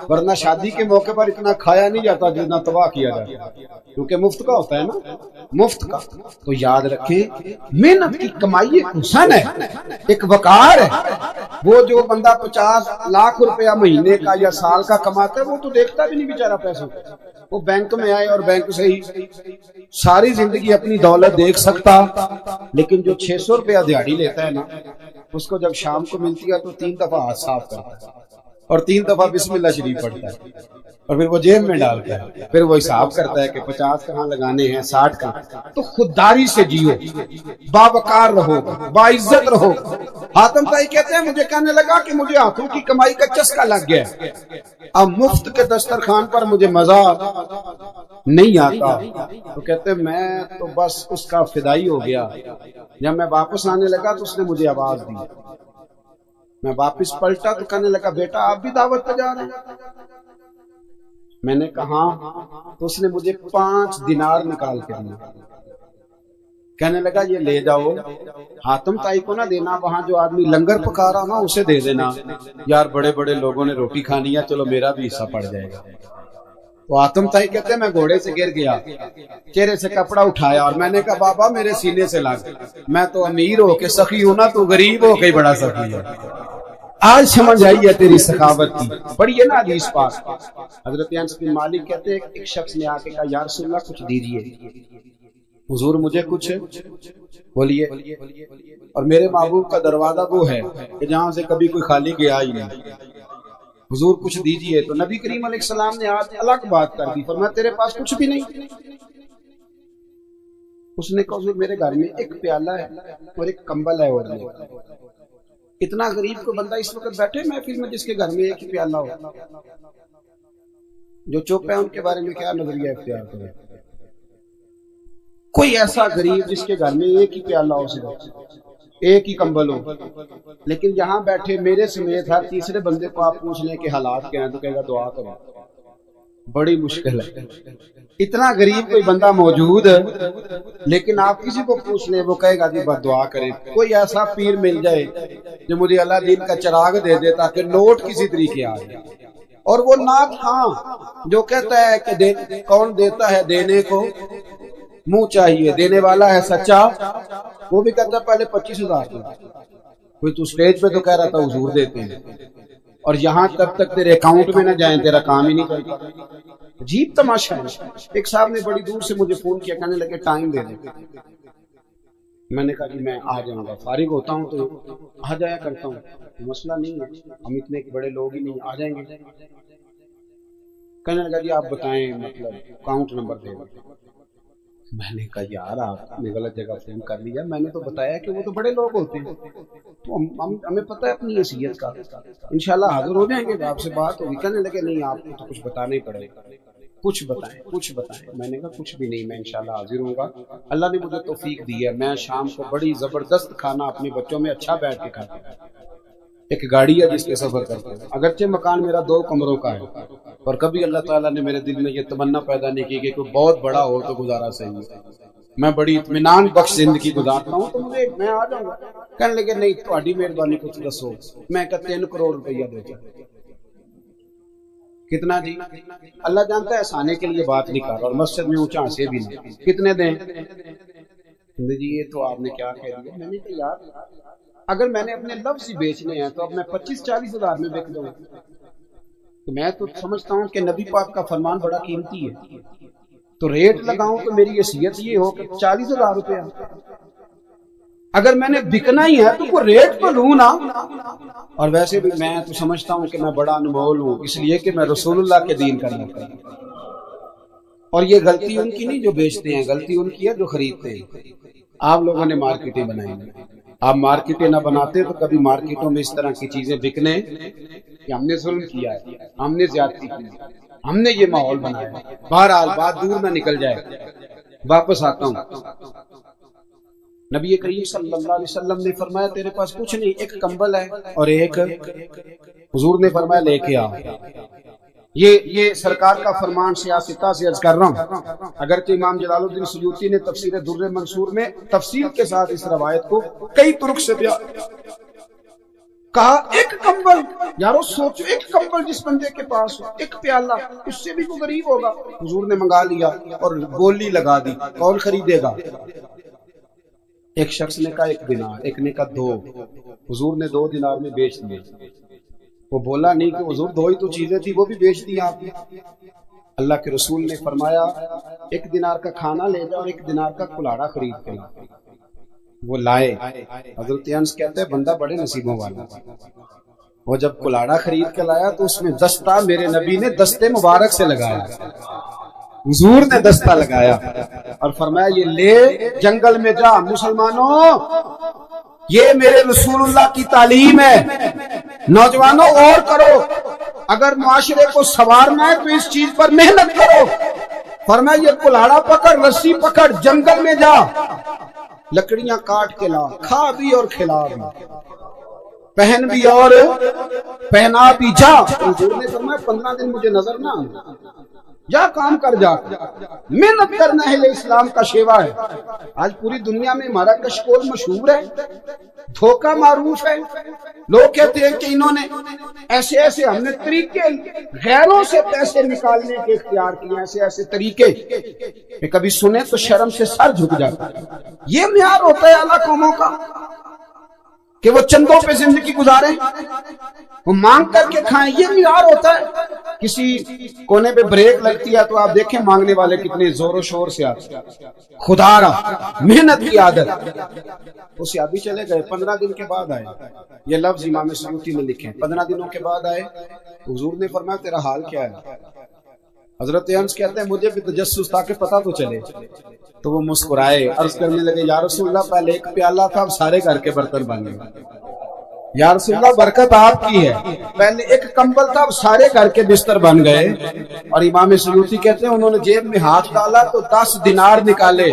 ورنہ شادی کے موقع پر اتنا کھایا نہیں جاتا جتنا تباہ کیا جاتا, کیونکہ مفت کا ہوتا ہے نا, مفت کا. تو یاد رکھیں محنت کی کمائی ایک حسن ہے, ایک وقار ہے. وہ جو بندہ 50 لاکھ روپیہ مہینے کا یا سال کا کماتا ہے وہ تو دیکھتا بھی نہیں بیچارہ پیسوں کو. وہ بینک میں آئے اور بینک سے ہی ساری زندگی اپنی دولت دیکھ سکتا, لیکن جو 600 روپیہ دیہاڑی لیتا ہے نا, اس کو جب شام کو ملتی ہے تو 3 دفعہ ہاتھ صاف کرتا ہے اور 3 دفعہ بسم اللہ شریف پڑھتا ہے, اور پھر وہ جیب میں ڈالتا ہے. پھر وہ حساب کرتا ہے کہ 50 کہاں لگانے ہیں, 60 کہاں. تو خودداری سے جیو, باوقار رہو, باعزت رہو. حاتم طائی کہتے ہیں مجھے کہنے لگا کہ مجھے ہاتھوں کی کمائی کا چسکا لگ گیا، اب مفت کے دسترخوان پر مجھے مزہ نہیں آتا۔ تو کہتے ہیں میں تو بس اس کا فدائی ہو گیا۔ جب میں واپس آنے لگا تو اس نے مجھے آواز دی، میں واپس پلٹا تو کہنے لگا بیٹا آپ بھی دعوت پہ جا رہے ہیں؟ میں نے کہا ہاں۔ تو اس نے مجھے 5 دینار نکال کے دیا، کہنے لگا یہ لے جاؤ، حاتم طائی کو نہ دینا، وہاں جو آدمی لنگر پکا رہا نا اسے دے دینا، یار بڑے بڑے لوگوں نے روٹی کھانی ہے، چلو میرا بھی حصہ پڑ جائے گا۔ تو حاتم طائی کہتے ہیں میں گھوڑے سے گر گیا، چہرے سے کپڑا اٹھایا اور میں نے کہا بابا میرے سینے سے لگ، میں تو امیر ہو کے سخی ہوں نا، تو غریب ہو کے بڑا سخی ہے۔ آج سمجھ آئی ہے تیری سخاوت کی۔ پڑھیے نا حدیث پاک، حضرت انس بن مالک کہتے ہیں ایک شخص نے آ کے کہا یا رسول اللہ کچھ دیجیے، حضور مجھے کچھ بولیے، اور میرے محبوب کا دروازہ وہ ہے کہ جہاں سے کبھی کوئی خالی گیا ہی نہیں، حضور کچھ دیجیے۔ تو نبی کریم علیہ السلام نے آج الگ بات کر دی، فرمایا تیرے پاس کچھ بھی نہیں؟ اس نے کہا حضور میرے گھر میں ایک پیالہ ہے اور ایک کمبل ہے اور اتنا غریب کو بندہ اس وقت بیٹھے محفل میں جس کے گھر میں ایک ہی پیالہ ہو، جو چپ ہے ان کے بارے میں کیا نظریہ اختیار کرے؟ کوئی ایسا غریب جس کے گھر میں ایک ہی پیالہ ہو، صرف ایک ہی کمبل ہو، لیکن یہاں بیٹھے میرے سمیت ہر تیسرے بندے کو آپ پوچھ لیں کہ حالات کیا ہیں تو کہے گا دعا کرو، بڑی مشکل ہے۔ اتنا غریب کوئی بندہ موجود ہے، لیکن آپ کسی کو پوچھ لیں وہ کہے گا جی بس دعا کریں۔ کوئی ایسا پیر مل جائے جو مجھے اللہ دین کا چراغ دے دے تاکہ نوٹ کسی طریقے آ جائے، اور وہ نات ہاں جو کہتا ہے کہ کون دیتا ہے دینے کو منہ چاہیے، دینے والا ہے سچا، وہ بھی کہتا ہے پہلے 25,000 دے۔ کوئی تو سٹیج پہ تو کہہ رہا تھا حضور دیتے ہیں، اور یہاں تک تیرے اکاؤنٹ میں نہ جائیں تیرا کام ہی نہیں کرتا۔ عجیب تماشا ہے۔ ایک صاحب نے بڑی دور سے مجھے فون کیا، کہنے لگے ٹائم دے دیں۔ میں نے کہا کہ میں آ جاؤں گا، فارغ ہوتا ہوں تو آ جایا کرتا ہوں، مسئلہ نہیں ہے، ہم اتنے بڑے لوگ ہی نہیں، آ جائیں گے۔ کہنے لگا جی آپ بتائیں مطلب اکاؤنٹ نمبر دے دیں۔ میں نے کہا یار آپ نے غلط جگہ فون کر لیا، میں نے تو بتایا کہ وہ تو بڑے لوگ ہوتے ہیں، تو ہمیں پتہ ہے اپنی حیثیت کا، انشاءاللہ حاضر ہو جائیں گے، آپ سے بات ہوگی۔ کہنے لگے نہیں آپ کو تو کچھ بتانا ہی پڑے گا، کچھ بتائیں کچھ بتائیں۔ میں نے کہا کچھ بھی نہیں، میں انشاءاللہ حاضر ہوں گا، اللہ نے مجھے توفیق دی ہے، میں شام کو بڑی زبردست کھانا اپنے بچوں میں اچھا بیٹھ کے کھاتا ہوں، ایک گاڑی ہے جس کے سفر کرتے ہیں، اگرچہ مکان میرا 2 کمروں کا ہے، اور کبھی اللہ تعالیٰ نے میرے دل میں یہ تمنا پیدا نہیں کی کہ کوئی بہت بڑا ہو تو گزارا صحیح ہے، میں بڑی اطمینان بخش زندگی گزارتا ہوں، تو میں آ جاؤں گا۔ کہنے لگے نہیں تہاڈی مہربانی کچھ دسو۔ میں کہا 3 کروڑ روپیہ دیتا۔ کتنا جی؟ اللہ جانتا ہے احسانے کے لیے بات نہیں کر رہا، اور مسجد میں اونچا سے بھی نہیں، کتنے دیں؟ جی یہ تو آپ نے کیا کہہ دیا۔ میں نے کہا یار اگر میں نے اپنے لفظ ہی بیچنے ہیں تو اب میں 25-40 ہزار میں بک جاؤں، تو میں تو سمجھتا ہوں کہ نبی پاک کا فرمان بڑا قیمتی ہے، تو ریٹ لگاؤں تو میری حیثیت یہ ہو کہ 40,000 روپیہ۔ اگر میں نے بکنا ہی ہے تو وہ ریٹ تو لوں نا، اور ویسے بھی میں تو سمجھتا ہوں کہ میں بڑا انمول ہوں، اس لیے کہ میں رسول اللہ کے دین کا نوکر ہوں۔ اور یہ غلطی ان کی نہیں جو بیچتے ہیں، غلطی ان کی ہے جو خریدتے ہیں۔ آپ لوگوں نے مارکیٹیں بنائی ہیں، آپ مارکیٹیں نہ بناتے تو کبھی مارکیٹوں میں اس طرح کی چیزیں بکنے کہ ہم نے ظلم کیا ہے، ہم نے زیادتی کی، ہم نے یہ ماحول بنایا۔ بہرحال بات دور نہ نکل جائے، واپس آتا ہوں۔ نبی کریم صلی اللہ علیہ وسلم نے فرمایا تیرے پاس کچھ نہیں، ایک کمبل ہے اور ایک، حضور نے فرمایا لے کے آ۔ یہ سرکار کا فرمان سیاستہ سے عرض کر رہا ہوں، اگرچہ امام جلال الدین سیوطی نے تفسیر در منصور میں تفصیل کے ساتھ اس روایت کو کئی طرق سے بیان کہا۔ ایک کمبل، یارو سوچو ایک کمبل جس بندے کے پاس ہو، ایک پیالہ، اس سے بھی وہ غریب ہوگا۔ حضور نے منگا لیا اور بولی لگا دی، کون خریدے گا؟ ایک شخص نے کہا 1 دینار، ایک نے کہا 2، حضور نے 2 دینار میں بیچ دیے۔ وہ بولا نہیں کہ حضور 2 ہی تو چیزیں تھی، وہ بھی بیچ دی آپ نے۔ اللہ کے رسول نے فرمایا 1 دینار کا کھانا لے جا اور 1 دینار کا کلاڑا خرید کے لا۔ وہ لائے۔ حضرت انس کہتے ہیں بندہ بڑے نصیبوں والا، وہ جب کلاڑا خرید کے لایا تو اس میں دستہ میرے نبی نے دستے مبارک سے لگایا، حضور نے دستہ لگایا اور فرمایا یہ لے جنگل میں جا، مسلمانوں یہ میرے رسول اللہ کی تعلیم ہے۔ نوجوانوں اور کرو، اگر معاشرے کو سنوارنا ہے تو اس چیز پر محنت کرو۔ فرمایا یہ کلاڑا پکڑ، رسی پکڑ، جنگل میں جا، لکڑیاں کاٹ کے لا، کھا بھی اور کھلا بھی، پہن بھی اور پہنا بھی، جا۔ حضور نے فرمایا 15 دن مجھے نظر نہ آنا، جا کام کر، جا محنت کرنا اہل اسلام کا شیوا ہے۔ آج پوری دنیا میں ہمارا کشکول مشہور ہے، دھوکہ معروف ہے۔ لوگ کہتے ہیں کہ انہوں نے ایسے ایسے، ہم نے طریقے غیروں سے پیسے نکالنے کے اختیار کیے، ایسے ایسے طریقے کہ کبھی سنے تو شرم سے سر جھک جاتا ہے۔ یہ معیار ہوتا ہے اعلیٰ قوموں کا کہ وہ چندوں پہ زندگی گزاریں، وہ مانگ کر کے کھائیں، یہ معیار ہوتا ہے۔ کسی کونے پہ بریک لگتی ہے تو آپ دیکھیں مانگنے والے کتنے زور و شور سے آتے ہیں۔ خدا را محنت کی عادت۔ وہ صحابی چلے گئے، 15 دن کے بعد آئے۔ یہ لفظ امام سیوطی نے لکھے، 15 دنوں کے بعد آئے۔ حضور نے فرمایا تیرا حال کیا ہے؟ حضرت انس کہتے ہیں مجھے بھی تجسس تھا کہ پتہ تو چلے، تو وہ مسکرائے، عرض کرنے لگے یا رسول اللہ پہلے ایک پیالہ تھا، اب سارے گھر کے برتن بن گئے۔ یا رسول اللہ برکت آپ کی ہے، پہلے ایک کمبل تھا، اب سارے گھر کے بستر بن گئے۔ اور امام سیوطی کہتے ہیں انہوں نے جیب میں ہاتھ ڈالا تو 10 دینار نکالے،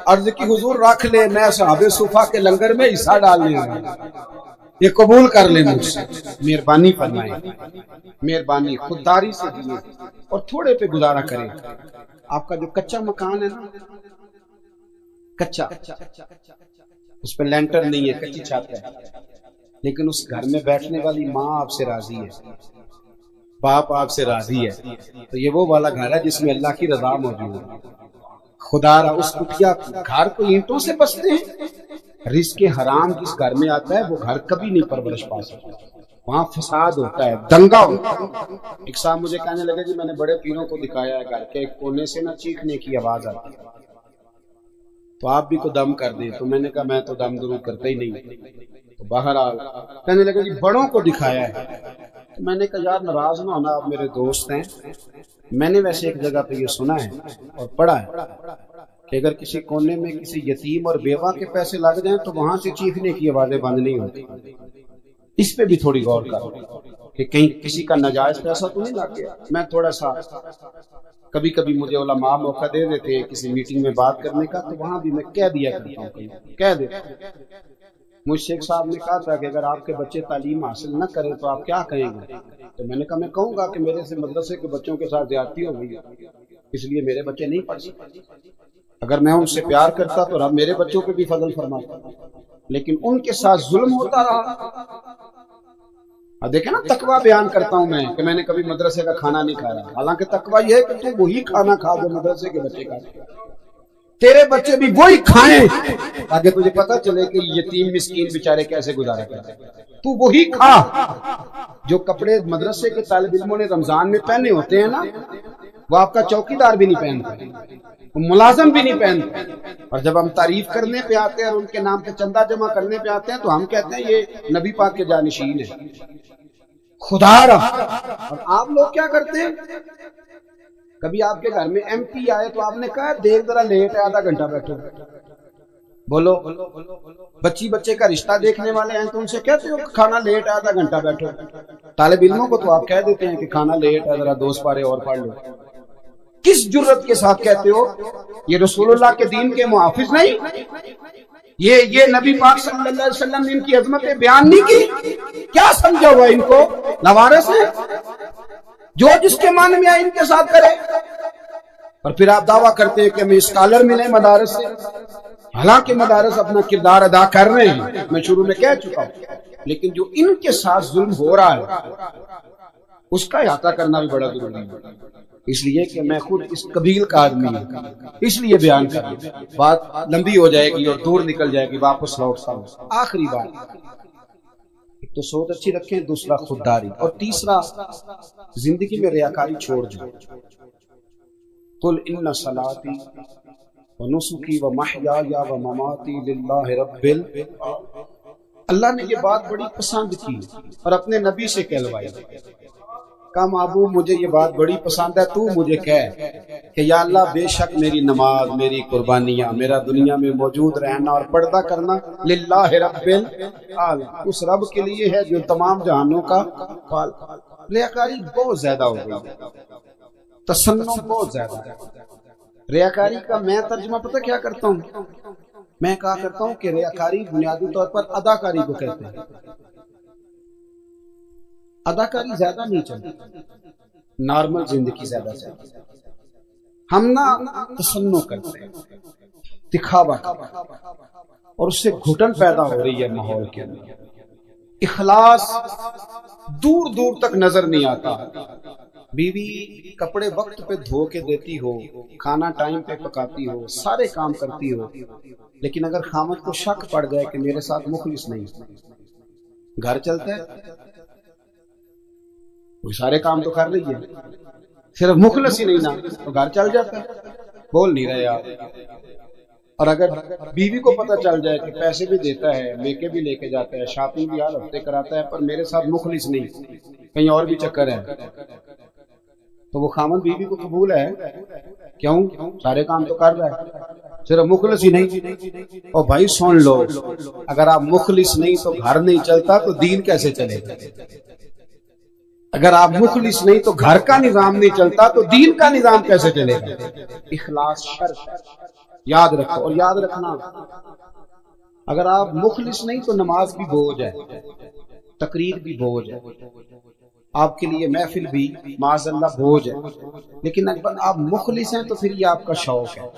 عرض کی حضور رکھ لے، میں اصحاب صفا کے لنگر میں حصہ ڈالنے آیا، یہ قبول کر لیں مجھ سے، مہربانی فرمائیں، مہربانی خودداری سے دیے اور تھوڑے پہ گزارا کریں۔ آپ کا جو کچا مکان ہے نا، کچا، اس پہ لینٹر نہیں ہے، کچی چھت ہے، لیکن اس گھر میں بیٹھنے والی ماں آپ سے راضی ہے، باپ آپ سے راضی ہے، تو یہ وہ والا گھر ہے جس میں اللہ کی رضا موجود ہے۔ خدا را اس کٹیا گھر کو اینٹوں سے بستے ہیں، رزق حرام جس گھر میں آتا ہے وہ گھر کبھی نہیں پرورش پا سکتا، وہاں فساد ہوتا ہے، دنگا ہوتا ہے۔ ایک صاحب مجھے کہنے لگے جی میں نے بڑے پیروں کو دکھایا ہے، گھر کے ایک کونے سے نہ چیخنے کی آواز آتی ہے، تو آپ بھی کو دم کر دیں، تو میں نے کہا میں تو دم ضرور کرتا ہی نہیں۔ تو بہرحال کہنے لگے جی بڑوں کو دکھایا ہے، تو میں نے کہا یار ناراض نہ ہونا، آپ میرے دوست ہیں، میں نے ویسے ایک جگہ پہ یہ سنا ہے اور پڑھا ہے کہ اگر کسی کونے میں کسی یتیم اور بیوہ کے پیسے لگ جائیں تو وہاں سے چیخنے کی آوازیں بند نہیں ہوتی۔ اس پہ بھی تھوڑی غور کرو کہ کہیں کسی کا ناجائز پیسہ تو نہیں لگ گیا۔ میں تھوڑا سا کبھی کبھی مجھے علماء موقع دے دیتے ہیں کسی میٹنگ میں بات کرنے کا، تو وہاں بھی میں کہہ دیا کرتا ہوں، کہہ دیتا ہوں۔ مجھ شیخ صاحب نے کہا تھا کہ اگر آپ کے بچے تعلیم حاصل نہ کریں تو آپ کیا کہیں گے؟ تو میں نے کہا میں کہوں گا کہ میرے سے مدرسے کے بچوں کے ساتھ زیادتی ہو گئی، اس لیے میرے بچے نہیں پڑھ سکتے۔ اگر میں ان سے پیار کرتا تو رب میرے بچوں پہ بھی فضل فرماتا، لیکن ان کے ساتھ ظلم ہوتا رہا۔ اب دیکھیں نا، تقوی بیان کرتا ہوں میں کہ میں نے کبھی مدرسے کا کھانا نہیں کھایا، حالانکہ تقوی یہ ہے کہ تو وہی کھانا کھا جو مدرسے کے بچے کھاتے، تیرے بچے بھی وہی کھائیں تاکہ تجھے پتا چلے کہ یتیم مسکین بیچارے کیسے گزارا کرتے، تو وہی کھا۔ جو کپڑے مدرسے کے طالب علموں نے رمضان میں پہنے ہوتے ہیں نا، وہ آپ کا چوکی دار بھی نہیں پہنتا، ملازم بھی نہیں پہنتے، اور جب ہم تعریف کرنے پہ آتے ہیں اور ان کے نام پہ چندہ جمع کرنے پہ آتے ہیں تو ہم کہتے ہیں یہ نبی پاک کے جانشین ہیں۔ خدا را، اور آپ لوگ کیا کرتے ہیں؟ کبھی آپ کے گھر میں ایم پی آئے تو آپ نے کہا دیکھ ذرا لیٹ ہے، آدھا گھنٹہ بیٹھو، بولو۔ بچی بچے کا رشتہ دیکھنے والے ہیں تو ان سے کہتے ہو کھانا لیٹ ہے، آدھا گھنٹہ بیٹھو۔ طالب علموں کو تو آپ کہہ دیتے ہیں کہ کھانا لیٹ ہے، ذرا 2 پارے اور پڑھ لو۔ کس جرت کے ساتھ کہتے ہو؟ یہ رسول اللہ کے دین کے محافظ نہیں؟ یہ نبی پاک صلی اللہ علیہ وسلم نے ان کی عظمتیں بیان نہیں کی؟ کیا سمجھا ہوا ان کو؟ لوارث ہیں، جو جس کے من میں آئے ان کے ساتھ کرے، اور پھر آپ دعویٰ کرتے ہیں کہ ہمیں اسکالر ملے مدارس سے، حالانکہ مدارس اپنا کردار ادا کر رہے ہیں، میں شروع میں کہہ چکا ہوں، لیکن جو ان کے ساتھ ظلم ہو رہا ہے اس کا احاطہ کرنا بھی بڑا ضروری ہے۔ اس لیے کہ میں خود اس قبیل کا آدمی ہوں، اس لیے بیان کر رہا ہوں، بات لمبی ہو جائے گی اور دور نکل جائے گی، واپس لوٹتا ہوں۔ آخری بات، ایک تو سوچ اچھی رکھیں، دوسرا خودداری، اور تیسرا زندگی میں ریاکاری چھوڑ جائیں۔ قل ان صلاتی ونسکی ومحیای ومماتی للہ رب اللہ نے یہ بات بڑی پسند کی اور اپنے نبی سے کہلوائی۔ کہا محبوب مجھے یہ بات بڑی پسند ہے، تو مجھے کہہ کہ یا اللہ بے شک میری نماز، میری قربانیاں، میرا دنیا میں موجود رہنا اور پردہ کرنا للہ رب العالمین، اس رب کے لیے ہے جو تمام جہانوں کا خالق۔ ریاکاری بہت زیادہ ہو گئی، تصنع بہت زیادہ ہے۔ ریاکاری کا میں ترجمہ پتہ کیا کرتا ہوں؟ میں کہا کرتا ہوں کہ ریاکاری بنیادی طور پر اداکاری کو کہتے ہیں۔ اداکاری زیادہ نہیں چلتی، نارمل زندگی زیادہ چلتی۔ ہم نا تصنع کرتے ہیں، دکھاوا کرتے ہیں، اور اس سے گھٹن پیدا ہو رہی ہے ماحول کے اندر۔ اخلاص دور دور تک نظر نہیں آتا۔ بیوی کپڑے وقت پہ دھو کے دیتی ہو، کھانا ٹائم پہ پکاتی ہو، سارے کام کرتی ہو، لیکن اگر خامد کو شک پڑ جائے کہ میرے ساتھ مخلص نہیں، گھر چلتا ہے؟ وہ سارے کام تو کر رہی ہے، صرف مخلص ہی نہیں نا، تو گھر چل جاتا ہے۔ بول نہیں رہے آپ۔ اور اگر بیوی کو پتہ چل جائے کہ پیسے بھی دیتا ہے، میکے بھی لے کے جاتا ہے، شاپنگ بھی ہر ہفتے کراتا ہے، پر میرے ساتھ مخلص نہیں، کہیں اور بھی چکر ہے، تو وہ خامد بیوی کو قبول ہے؟ کیوں؟ سارے کام تو کر رہا ہے، صرف مخلص ہی نہیں۔ اور بھائی سن لو، اگر آپ مخلص نہیں تو گھر نہیں چلتا، تو دین کیسے چلے گا؟ اگر آپ مخلص نہیں تو گھر کا نظام نہیں چلتا، تو دین کا نظام کیسے چلے گا؟ اخلاص شرط ہے، یاد رکھو۔ اور یاد رکھنا، اگر آپ مخلص نہیں تو نماز بھی بوجھ ہے، تقریر بھی بوجھ ہے، آپ کے لیے محفل بھی معاذ اللہ بوجھ ہے۔ لیکن اگر آپ مخلص ہیں تو پھر یہ آپ کا شوق ہے،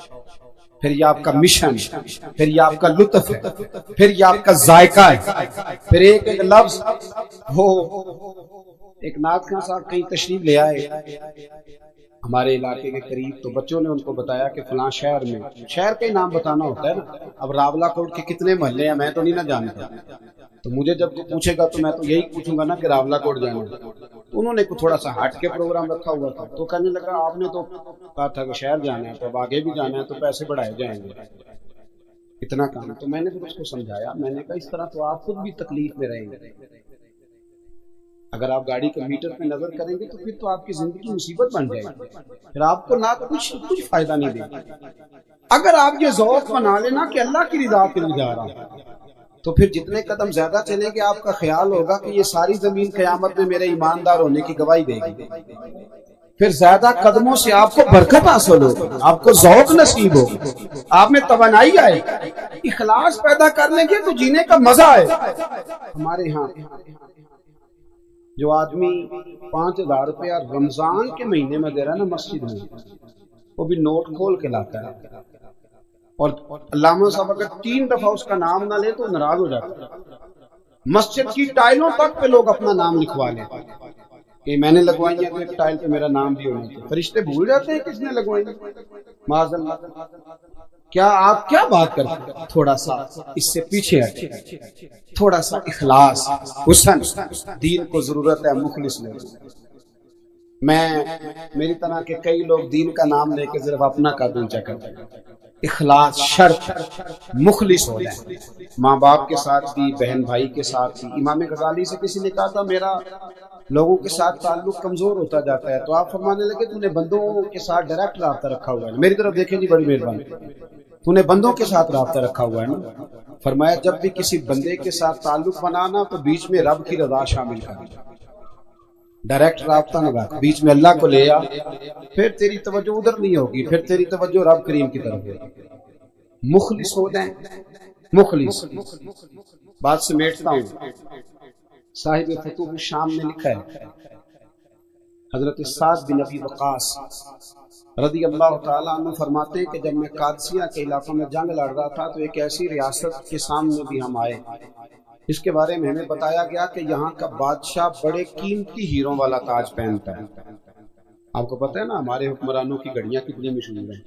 پھر یہ آپ کا مشن ہے، پھر یہ آپ کا لطف ہے، پھر یہ آپ کا ذائقہ ہے۔ پھر ایک ایک لفظ ہو۔ ایک نعت خواں صاحب کہیں تشریف لے آئے ہمارے علاقے کے قریب، تو بچوں نے ان کو بتایا کہ فلاں شہر میں، شہر کا ہی نام بتانا ہوتا ہے نا، اب راولہ کوٹ کے کتنے محلے ہیں میں تو نہیں نہ جانتا، تو مجھے جب تو پوچھے گا تو میں تو یہی پوچھوں گا نا کہ راولہ کوٹ جانا ہے۔ تو انہوں نے تھوڑا سا ہٹ کے پروگرام رکھا ہوا تھا، تو کہنے لگا آپ نے تو کہا تھا کہ شہر جانا ہے، تو اب آگے بھی جانا ہے تو پیسے بڑھائے جائیں گے، اتنا کام۔ تو میں نے پھر اس کو سمجھایا، میں نے کہا اس طرح تو آپ خود بھی تکلیف میں رہیں گے، اگر آپ گاڑی کے میٹر پہ نظر کریں گے تو پھر تو آپ کی زندگی مصیبت بن جائے گی، پھر آپ کو نہ کچھ فائدہ نہیں دے گا۔ اگر آپ یہ ذوق بنا لینا کہ اللہ کی رضا کے لیے جا رہا ہوں، تو پھر جتنے قدم زیادہ چلیں گے آپ کا خیال ہوگا کہ یہ ساری زمین قیامت میں میرے ایماندار ہونے کی گواہی دے گی، پھر زیادہ قدموں سے آپ کو برکت حاصل ہوگی، آپ کو ذوق نصیب ہوگا، آپ میں توانائی آئے، اخلاص پیدا کر لیں گے تو جینے کا مزہ آئے۔ ہمارے ہاں جو آدمی 5000 روپیہ رمضان کے مہینے میں دے رہا ہے نا مسجد میں، وہ بھی نوٹ کھول کے لاتا ہے، اور علامہ صاحب اگر 3 دفعہ اس کا نام نہ لے تو ناراض ہو جاتا ہے۔ مسجد کی ٹائلوں تک پہ لوگ اپنا نام لکھوا لیں کہ میں نے لگوائی ہے تو ایک ٹائل پہ میرا نام بھی ہونا چاہیے۔ فرشتے بھول جاتے ہیں کس نے لگوائی، معاذ اللہ۔ کیا آپ کیا بات کرتے ہیں؟ تھوڑا سا اس سے پیچھے ہٹے، تھوڑا سا اخلاص، حسن۔ دین کو ضرورت ہے مخلص لوگوں۔ میری طرح کے کئی لوگ دین کا نام لے کے صرف اپنا قد اونچا کرتے ہیں۔ اخلاص شرط، مخلص ہو جائے، ماں باپ کے ساتھ بھی، بہن بھائی کے ساتھ بھی۔ امام غزالی سے کسی نے کہا تھا میرا لوگوں کے ساتھ تعلق کمزور ہوتا جاتا ہے، تو آپ فرمانے لگے تو نے بندوں کے ساتھ ڈائریکٹ رابطہ رکھا ہوا ہے، میری طرف دیکھیں جی بڑی مہربانی، تو نے بندوں کے ساتھ رابطہ رکھا ہوا ہے نا۔ فرمایا جب بھی کسی بندے کے ساتھ تعلق بنانا تو بیچ میں رب کی رضا شامل کرنا، ڈائریکٹ رابطہ نہ رکھ، بیچ میں اللہ کو لے آ، پھر تیری توجہ ادھر نہیں ہوگی، پھر تیری توجہ رب کریم کی طرف ہوگی۔ مخلص ہو جائیں، مخلص۔ بات سمیٹتا ہوں، صاحب فتوح الشام نے لکھا ہے حضرت سعد بن ابی وقاص رضی اللہ تعالیٰ عنہ فرماتے ہیں کہ جب میں قادسیہ کے علاقوں میں جنگ لڑ رہا تھا تو ایک ایسی ریاست کے سامنے بھی ہم آئے، اس کے بارے میں ہمیں بتایا گیا کہ یہاں کا بادشاہ بڑے قیمتی ہیروں والا تاج پہنتا ہے۔ آپ کو پتہ ہے نا ہمارے حکمرانوں کی گھڑیاں کتنی مشہور ہیں،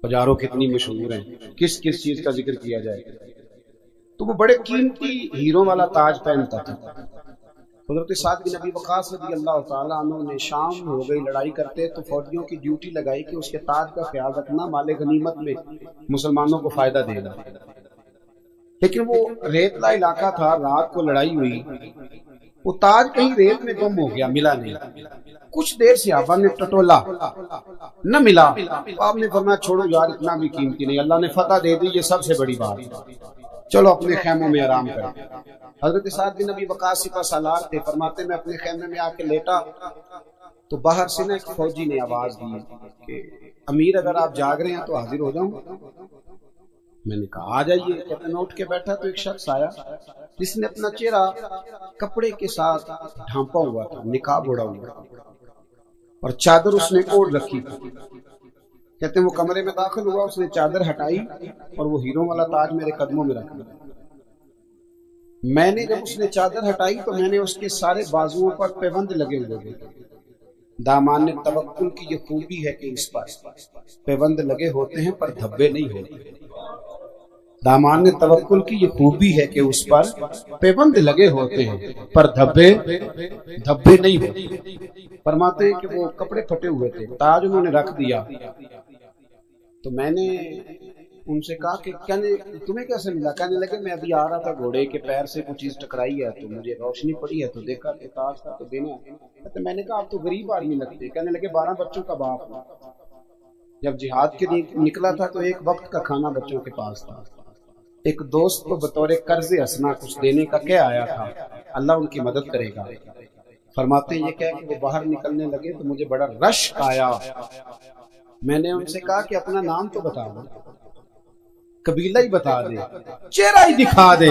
پجاروں کتنی مشہور ہیں، کس کس چیز کا ذکر کیا جائے، تو وہ بڑے قیمتی ہیروں والا تاج پہنتا تھا۔ حضرت سعد بن ابی وقاص رضی اللہ تعالیٰ عنہ نے شام ہو گئی لڑائی کرتے تو فوجیوں کی ڈیوٹی لگائی کہ اس کے تاج کا خیال رکھنا، مال غنیمت میں مسلمانوں کو فائدہ دے گا۔ لیکن وہ ریتلا علاقہ تھا، رات کو لڑائی ہوئی، وہ تاج کہیں ریت میں گم ہو گیا، ملا نہیں۔ کچھ دیر صحابہ نے ٹٹولا، نہ ملا۔ آپ نے فرمایا چھوڑو یار، اتنا بھی قیمتی نہیں، اللہ نے فتح دے دی، یہ سب سے بڑی بات، چلو اپنے خیموں میں آرام کریں۔ حضرت سعد بن ابی وقاص سپہ سالار تھے، فرماتے میں اپنے خیمے میں آ کے لیٹا تو باہر سے نا ایک فوجی نے آواز دی کہ امیر اگر آپ جاگ رہے ہیں تو حاضر ہو جاؤں۔ میں نے کہا آ جائیے۔ کہتے میں اٹھ کے بیٹھا تو ایک شخص آیا جس نے اپنا چہرہ کپڑے کے ساتھ ڈھانپا ہوا تھا، نقاب اوڑھا ہوا اور چادر اس نے اوڑھ رکھی تھی۔ کہتے ہیں وہ کمرے میں داخل ہوا، اس نے چادر ہٹائی اور وہ ہیروں والا تاج میرے قدموں میں رکھ دیا۔ میں نے جب اس نے چادر ہٹائی تو میں نے اس کے سارے بازوؤں پر پیوند لگے ہوئے دیکھے۔ دامان توکل کی یہ خوبی ہے کہ اس پر پیوند لگے ہوتے ہیں پر دھبے نہیں ہوتے۔ دامان توکل کی یہ خوبی ہے کہ اس پر پیوند لگے ہوتے ہیں پر دھبے نہیں ہوتے۔ فرماتے ہیں کہ وہ کپڑے پھٹے ہوئے تھے، تاج انہوں نے رکھ دیا تو میں نے ان سے کہا کہ تمہیں کیسے ملا؟ کہنے لگے میں ابھی آ رہا تھا، گھوڑے کے پیر سے کوئی چیز ٹکرائی ہے تو مجھے روشنی پڑی ہے تو دیکھا کہ تاج تھا تو دینا ہے۔ کہتے میں نے کہا آپ تو غریب آدمی لگتے۔ کہنے لگے 12 بچوں کا باپ ہوں، جب جہاد کے لیے نکلا تھا تو ایک وقت کا کھانا بچوں کے پاس تھا، ایک دوست کو بطور قرض حسنا کچھ دینے کا کہہ آیا تھا، اللہ ان کی مدد کرے گا۔ فرماتے ہیں یہ کہہ کہ وہ باہر نکلنے لگے تو مجھے بڑا رشک آیا۔ میں نے ان سے کہا کہ اپنا نام تو بتا دو، قبیلہ ہی بتا دے، چہرہ ہی دکھا دے۔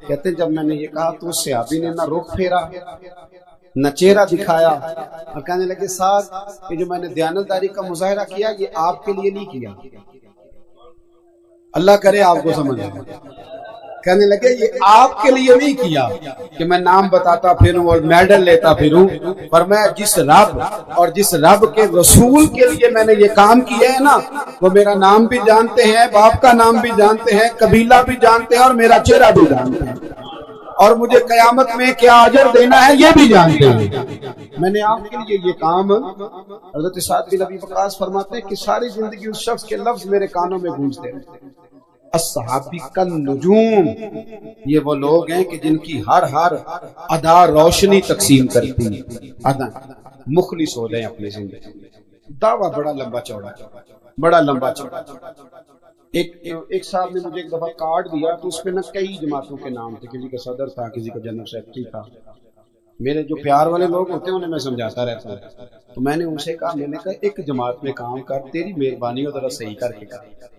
کہتے جب میں نے یہ کہا تو اس صحابی نے نہ رخ پھیرا نہ چہرہ دکھایا اور کہنے لگے ساتھ کہ جو میں نے دیانتداری کا مظاہرہ کیا یہ آپ کے لیے نہیں کیا، اللہ کرے آپ کو سمجھ آئے۔ کہنے لگے یہ آپ کے لیے نہیں کیا کہ میں نام بتاتا پھروں اور میڈل لیتا پھروں، پر میں جس رب اور جس رب کے رسول کے لیے میں نے یہ کام کیا ہے نا، وہ میرا نام بھی جانتے ہیں، باپ کا نام بھی جانتے ہیں، قبیلہ بھی جانتے ہیں اور میرا چہرہ بھی جانتے ہیں، اور مجھے قیامت میں کیا اجر دینا ہے یہ بھی جانتے ہیں۔ میں نے آپ کے لیے یہ کام۔ حضرت سعد بن ابی وقاص فرماتے ہیں کہ ساری زندگی اس شخص کے لفظ میرے کانوں میں گونجتے رہتے۔ الصحابی کالنجوم، یہ وہ لوگ ہیں کہ جن کی ہر ادا روشنی تقسیم کرتی ہے۔ ادا مخلص ہو جائیں اپنی زندگی۔ دعویٰ بڑا لمبا چوڑا، بڑا لمبا چوڑا۔ ایک صاحب نے مجھے ایک دفعہ کارڈ دیا تو اس پہ نہ کئی جماعتوں کے نام تھے، کسی کا صدر تھا، کسی کا جنرل سیکرٹری تھا۔ میرے جو پیار والے لوگ ہوتے ہیں انہیں میں سمجھاتا رہتا ہوں، تو میں نے ان سے کہا، میں نے کہا ایک جماعت میں کام کر، تیری مہربانی ہو ذرا صحیح کر کے کر۔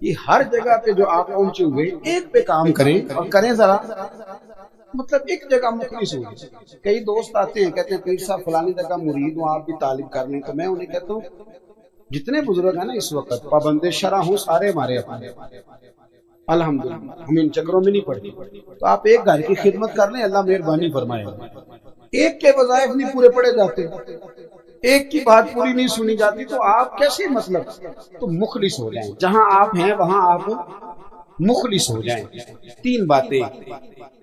یہ ہر جگہ پہ جو آپ پہنچے ہوئے ایک پہ کام کریں اور کریں ذرا، مطلب ایک جگہ مخلص ہو۔ کئی دوست آتے ہیں کہتے ہیں پیر صاحب فلانی جگہ مرید ہوں، آپ بھی طالب کر لیں، تو میں انہیں کہتا ہوں جتنے بزرگ ہیں نا اس وقت پابند شرع ہوں سارے ہمارے اپنے، الحمدللہ ہم ان چکروں میں نہیں پڑتے، تو آپ ایک گھر کی خدمت کر لیں، اللہ مہربانی فرمائے گا۔ ایک کے وظائف نہیں پورے پڑے جاتے، ایک کی بات پوری نہیں سنی جاتی، تو آپ کیسے مطلب تو مخلص ہو جائیں، جہاں آپ ہیں وہاں آپ مخلص ہو جائیں۔ 3 باتیں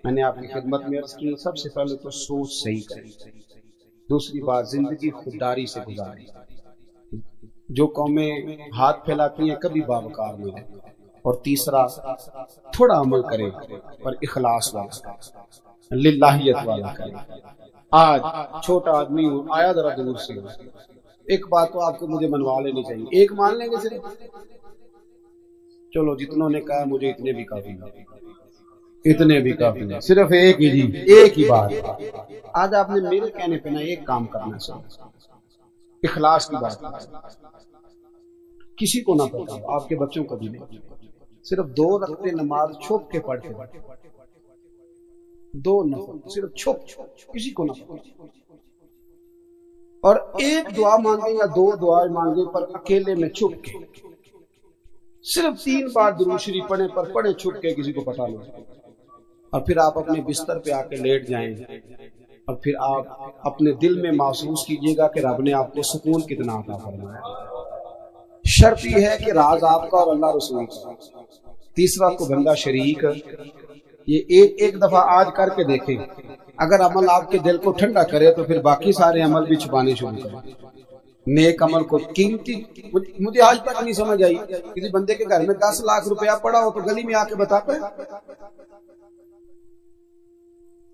میں نے آپ کی خدمت میں عرض کی۔ سب سے پہلے تو سوچ صحیح کریں، دوسری بات زندگی خودداری سے گزاریں، جو قومیں ہاتھ پھیلاتی ہیں کبھی باوقار نہیں رہتی، اور تیسرا تھوڑا عمل کریں اور اخلاص والا للہیت والا کریں۔ آج چھوٹا آدمی ہوں، آیا ذرا دور سے ہوں، ایک بات تو آپ کو مجھے منوا لینی چاہیے، ایک مان لیں گے صرف، چلو جتنوں نے کہا مجھے اتنے بھی کافی ہیں، اتنے بھی کافی ہیں، صرف ایک ہی جی، ایک ہی بات۔ آج آپ نے میرے کہنے پہ نہ ایک کام کرنا چاہیے، اخلاص کی بات، کسی کو نہ پتا، آپ کے بچوں کو بھی نہیں، صرف 2 رکعتیں نماز چھپ کے پڑھ کے، 2 نفل صرف چھپ، کسی کو نہ پتا، اور ایک دعا مانگیں یا 2 دعائیں مانگیں پر اکیلے میں چھپ کے، صرف 3 بار درود شریف پڑھیں پر پڑھیں چھپ کے، کسی کو پتا نہیں، اور پھر آپ اپنے بستر پہ آ کے لیٹ جائیں، اور پھر آپ اپنے دل میں محسوس کیجئے گا کہ رب نے آپ کو سکون کتنا عطا فرمایا۔ شرط یہ ہے کہ راز آپ کا اور اللہ رسول کا، تیسرا کو بندہ شریک۔ یہ ایک دفعہ آج کر کے دیکھیں، اگر عمل آپ کے دل کو ٹھنڈا کرے تو پھر باقی سارے عمل بھی چھپانے شروع کریں۔ نیک عمل کو قیمتی، مجھے آج تک نہیں سمجھ آئی، کسی بندے کے گھر میں 10 لاکھ روپیہ پڑا ہو تو گلی میں آ کے بتاتا ہے،